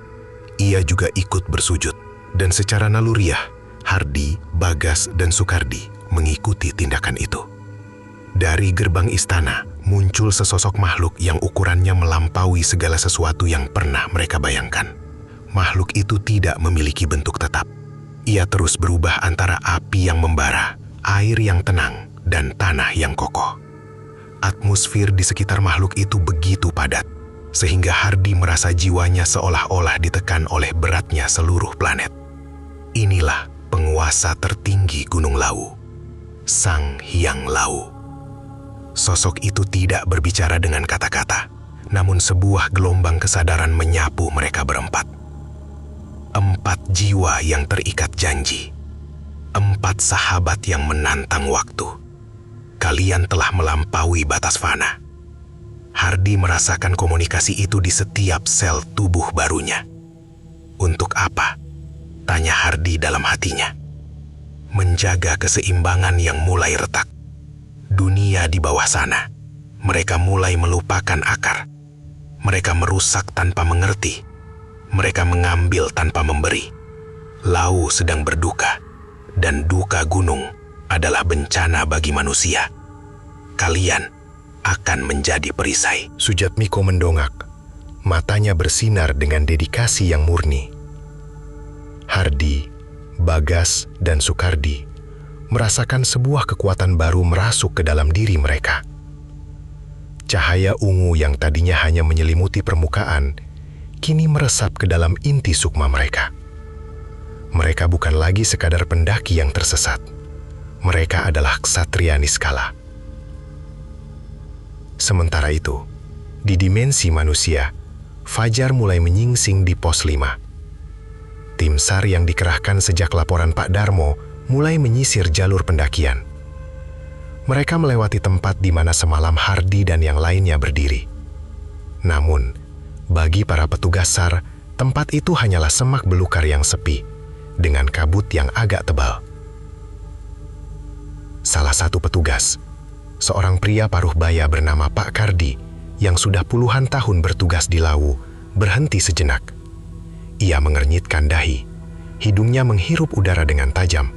Ia juga ikut bersujud, dan secara naluriah, Hardy, Bagas, dan Sukardi mengikuti tindakan itu. Dari gerbang istana, muncul sesosok makhluk yang ukurannya melampaui segala sesuatu yang pernah mereka bayangkan. Makhluk itu tidak memiliki bentuk tetap. Ia terus berubah antara api yang membara, air yang tenang, dan tanah yang kokoh. Atmosfer di sekitar makhluk itu begitu padat, sehingga Hardy merasa jiwanya seolah-olah ditekan oleh beratnya seluruh planet. Inilah penguasa tertinggi Gunung Lawu, Sang Hyang Lawu. Sosok itu tidak berbicara dengan kata-kata, namun sebuah gelombang kesadaran menyapu mereka berempat. 4 jiwa yang terikat janji. 4 sahabat yang menantang waktu. Kalian telah melampaui batas fana. Hardy merasakan komunikasi itu di setiap sel tubuh barunya. Untuk apa? Tanya Hardy dalam hatinya. Menjaga keseimbangan yang mulai retak. Dunia di bawah sana. Mereka mulai melupakan akar. Mereka merusak tanpa mengerti. Mereka mengambil tanpa memberi. Lawu sedang berduka, dan duka gunung adalah bencana bagi manusia. Kalian akan menjadi perisai. Sujatmiko mendongak. Matanya bersinar dengan dedikasi yang murni. Hardy, Bagas, dan Sukardi merasakan sebuah kekuatan baru merasuk ke dalam diri mereka. Cahaya ungu yang tadinya hanya menyelimuti permukaan, kini meresap ke dalam inti sukma mereka. Mereka bukan lagi sekadar pendaki yang tersesat. Mereka adalah ksatria niskala. Sementara itu, Di dimensi manusia, fajar mulai menyingsing di pos 5. Tim SAR yang dikerahkan sejak laporan Pak Darmo mulai menyisir jalur pendakian. Mereka melewati tempat di mana semalam Hardi dan yang lainnya berdiri. Namun, bagi para petugas SAR, tempat itu hanyalah semak belukar yang sepi, dengan kabut yang agak tebal. Salah satu petugas, seorang pria paruh baya bernama Pak Kardi, yang sudah puluhan tahun bertugas di Lawu, berhenti sejenak. Ia mengernyitkan dahi, hidungnya menghirup udara dengan tajam.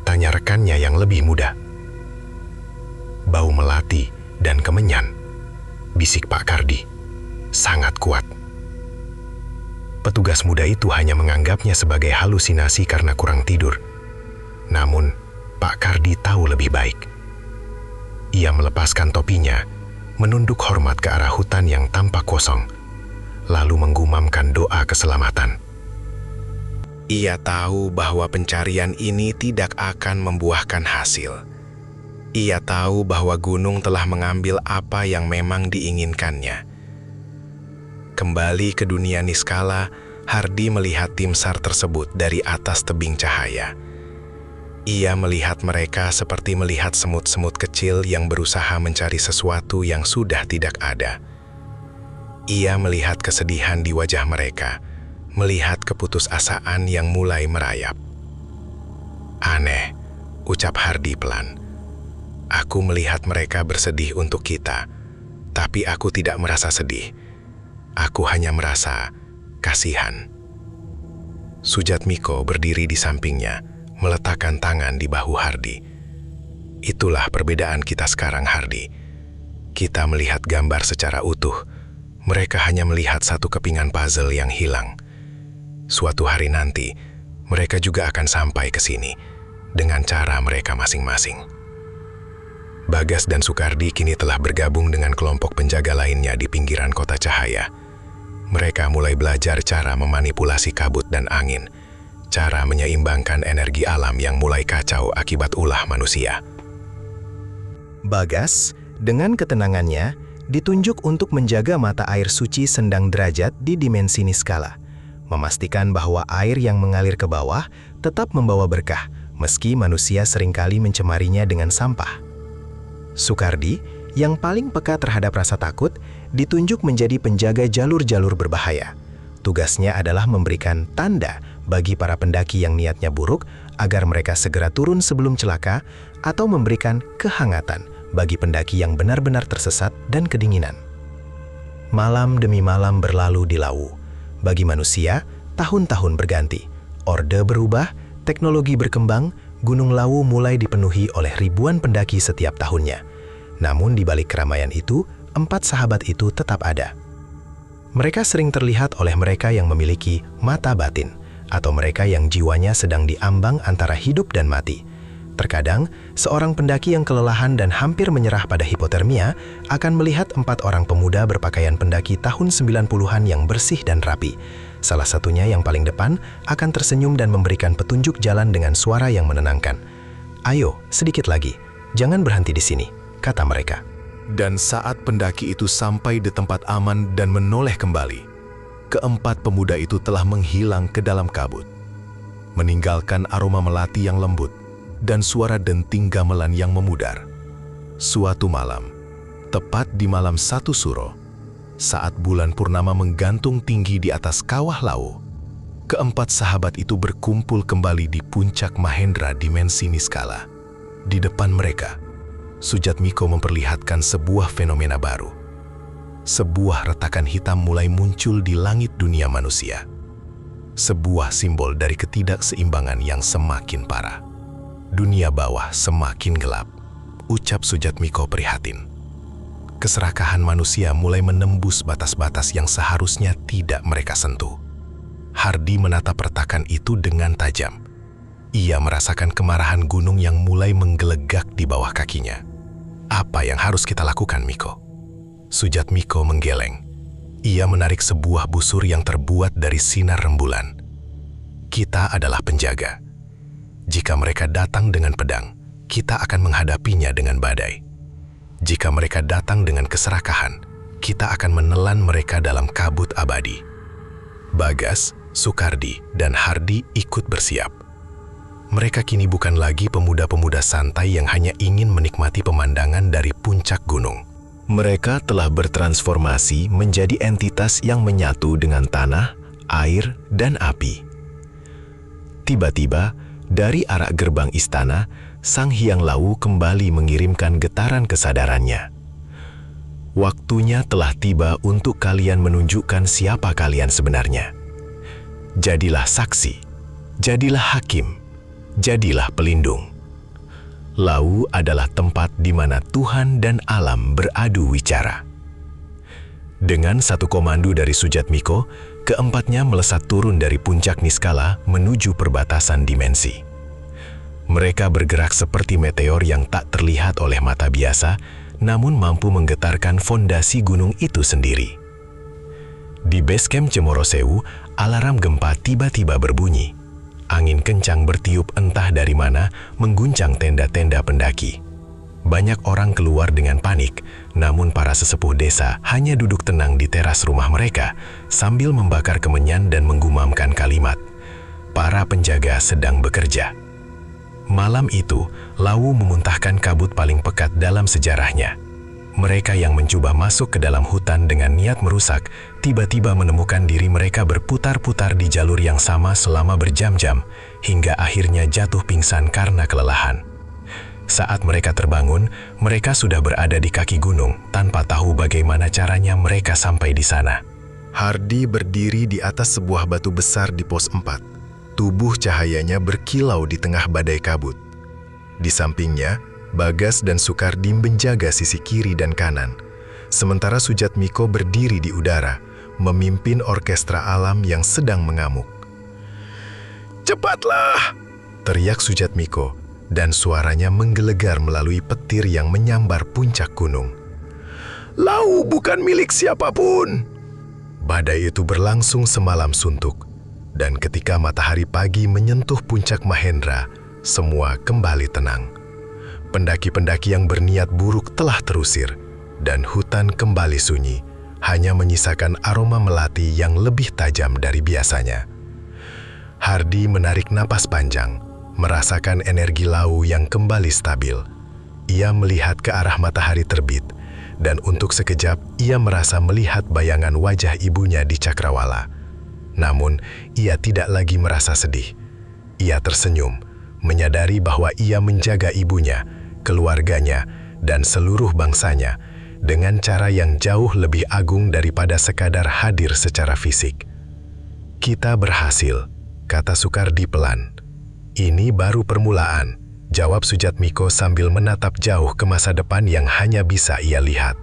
Tanya rekannya yang lebih muda. Bau melati dan kemenyan, bisik Pak Kardi, sangat kuat. Petugas muda itu hanya menganggapnya sebagai halusinasi karena kurang tidur. Namun, Pak Kardi tahu lebih baik. Ia melepaskan topinya, menunduk hormat ke arah hutan yang tampak kosong, lalu menggumamkan doa keselamatan. Ia tahu bahwa pencarian ini tidak akan membuahkan hasil. Ia tahu bahwa gunung telah mengambil apa yang memang diinginkannya. Kembali ke dunia niskala, Hardi melihat tim SAR tersebut dari atas tebing cahaya. Ia melihat mereka seperti melihat semut-semut kecil yang berusaha mencari sesuatu yang sudah tidak ada. Ia melihat kesedihan di wajah mereka, melihat keputusasaan yang mulai merayap. Aneh, ucap Hardi pelan. Aku melihat mereka bersedih untuk kita, tapi aku tidak merasa sedih. Aku hanya merasa kasihan. Sujatmiko berdiri di sampingnya, meletakkan tangan di bahu Hardi. Itulah perbedaan kita sekarang, Hardi. Kita melihat gambar secara utuh. Mereka hanya melihat satu kepingan puzzle yang hilang. Suatu hari nanti, mereka juga akan sampai ke sini dengan cara mereka masing-masing. Bagas dan Sukardi kini telah bergabung dengan kelompok penjaga lainnya di pinggiran kota cahaya. Mereka mulai belajar cara memanipulasi kabut dan angin, cara menyeimbangkan energi alam yang mulai kacau akibat ulah manusia. Bagas, dengan ketenangannya, ditunjuk untuk menjaga mata air suci Sendang Derajat di dimensi niskala, memastikan bahwa air yang mengalir ke bawah tetap membawa berkah, meski manusia seringkali mencemarinya dengan sampah. Sukardi, yang paling peka terhadap rasa takut, ditunjuk menjadi penjaga jalur-jalur berbahaya. Tugasnya adalah memberikan tanda bagi para pendaki yang niatnya buruk agar mereka segera turun sebelum celaka, atau memberikan kehangatan bagi pendaki yang benar-benar tersesat dan kedinginan. Malam demi malam berlalu di Lawu. Bagi manusia, tahun-tahun berganti. Orde berubah, teknologi berkembang, Gunung Lawu mulai dipenuhi oleh ribuan pendaki setiap tahunnya. Namun di balik keramaian itu, 4 sahabat itu tetap ada. Mereka sering terlihat oleh mereka yang memiliki mata batin, atau mereka yang jiwanya sedang diambang antara hidup dan mati. Terkadang, seorang pendaki yang kelelahan dan hampir menyerah pada hipotermia akan melihat 4 orang pemuda berpakaian pendaki tahun 90-an yang bersih dan rapi. Salah satunya yang paling depan akan tersenyum dan memberikan petunjuk jalan dengan suara yang menenangkan. "Ayo, sedikit lagi. Jangan berhenti di sini," kata mereka. Dan saat pendaki itu sampai di tempat aman dan menoleh kembali, keempat pemuda itu telah menghilang ke dalam kabut, meninggalkan aroma melati yang lembut dan suara denting gamelan yang memudar. Suatu malam, tepat di malam 1 Suro, saat bulan purnama menggantung tinggi di atas kawah Lawu, keempat sahabat itu berkumpul kembali di puncak Mahendra dimensi niskala. Di depan mereka, Sujatmiko memperlihatkan sebuah fenomena baru. Sebuah retakan hitam mulai muncul di langit dunia manusia. Sebuah simbol dari ketidakseimbangan yang semakin parah. Dunia bawah semakin gelap, ucap Sujatmiko prihatin. Keserakahan manusia mulai menembus batas-batas yang seharusnya tidak mereka sentuh. Hardi menatap retakan itu dengan tajam. Ia merasakan kemarahan gunung yang mulai menggelegak di bawah kakinya. Apa yang harus kita lakukan, Miko? Sujatmiko menggeleng. Ia menarik sebuah busur yang terbuat dari sinar rembulan. Kita adalah penjaga. Jika mereka datang dengan pedang, kita akan menghadapinya dengan badai. Jika mereka datang dengan keserakahan, kita akan menelan mereka dalam kabut abadi. Bagas, Sukardi, dan Hardi ikut bersiap. Mereka kini bukan lagi pemuda-pemuda santai yang hanya ingin menikmati pemandangan dari puncak gunung. Mereka telah bertransformasi menjadi entitas yang menyatu dengan tanah, air, dan api. Tiba-tiba, dari arah gerbang istana, Sang Hyang Lawu kembali mengirimkan getaran kesadarannya. Waktunya telah tiba untuk kalian menunjukkan siapa kalian sebenarnya. Jadilah saksi, jadilah hakim, jadilah pelindung. Lawu adalah tempat di mana Tuhan dan alam beradu wicara. Dengan satu komando dari Sujat Miko, keempatnya melesat turun dari puncak Niskala menuju perbatasan dimensi. Mereka bergerak seperti meteor yang tak terlihat oleh mata biasa, namun mampu menggetarkan fondasi gunung itu sendiri. Di base camp Cemoro Sewu, alarm gempa tiba-tiba berbunyi. Angin kencang bertiup entah dari mana, mengguncang tenda-tenda pendaki. Banyak orang keluar dengan panik, namun para sesepuh desa hanya duduk tenang di teras rumah mereka sambil membakar kemenyan dan menggumamkan kalimat, "Para penjaga sedang bekerja." Malam itu, Lawu memuntahkan kabut paling pekat dalam sejarahnya. Mereka yang mencoba masuk ke dalam hutan dengan niat merusak, tiba-tiba menemukan diri mereka berputar-putar di jalur yang sama selama berjam-jam, hingga akhirnya jatuh pingsan karena kelelahan. Saat mereka terbangun, mereka sudah berada di kaki gunung, tanpa tahu bagaimana caranya mereka sampai di sana. Hardi berdiri di atas sebuah batu besar di pos 4. Tubuh cahayanya berkilau di tengah badai kabut. Di sampingnya, Bagas dan Sukardi menjaga sisi kiri dan kanan. Sementara Sujat Miko berdiri di udara, memimpin orkestra alam yang sedang mengamuk. "Cepatlah!" teriak Sujat Miko, dan suaranya menggelegar melalui petir yang menyambar puncak gunung. "Lawu bukan milik siapapun!" Badai itu berlangsung semalam suntuk, dan ketika matahari pagi menyentuh puncak Mahendra, semua kembali tenang. Pendaki-pendaki yang berniat buruk telah terusir, dan hutan kembali sunyi, hanya menyisakan aroma melati yang lebih tajam dari biasanya. Hardi menarik napas panjang, merasakan energi Lawu yang kembali stabil. Ia melihat ke arah matahari terbit, dan untuk sekejap ia merasa melihat bayangan wajah ibunya di cakrawala. Namun, ia tidak lagi merasa sedih. Ia tersenyum, menyadari bahwa ia menjaga ibunya, keluarganya, dan seluruh bangsanya dengan cara yang jauh lebih agung daripada sekadar hadir secara fisik. "Kita berhasil," kata Sukardi pelan. "Ini baru permulaan," jawab Sujat Miko sambil menatap jauh ke masa depan yang hanya bisa ia lihat.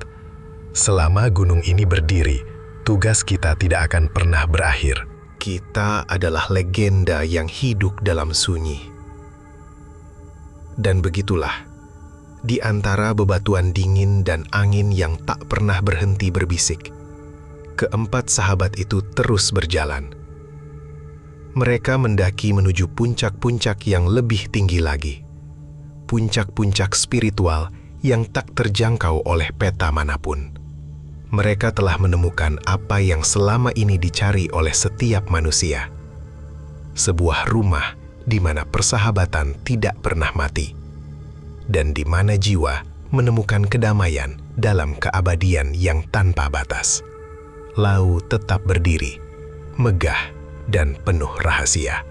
"Selama gunung ini berdiri, tugas kita tidak akan pernah berakhir. Kita adalah legenda yang hidup dalam sunyi." Dan begitulah, di antara bebatuan dingin dan angin yang tak pernah berhenti berbisik, keempat sahabat itu terus berjalan. Mereka mendaki menuju puncak-puncak yang lebih tinggi lagi. Puncak-puncak spiritual yang tak terjangkau oleh peta manapun. Mereka telah menemukan apa yang selama ini dicari oleh setiap manusia. Sebuah rumah di mana persahabatan tidak pernah mati, dan di mana jiwa menemukan kedamaian dalam keabadian yang tanpa batas. Lawu tetap berdiri, megah dan penuh rahasia.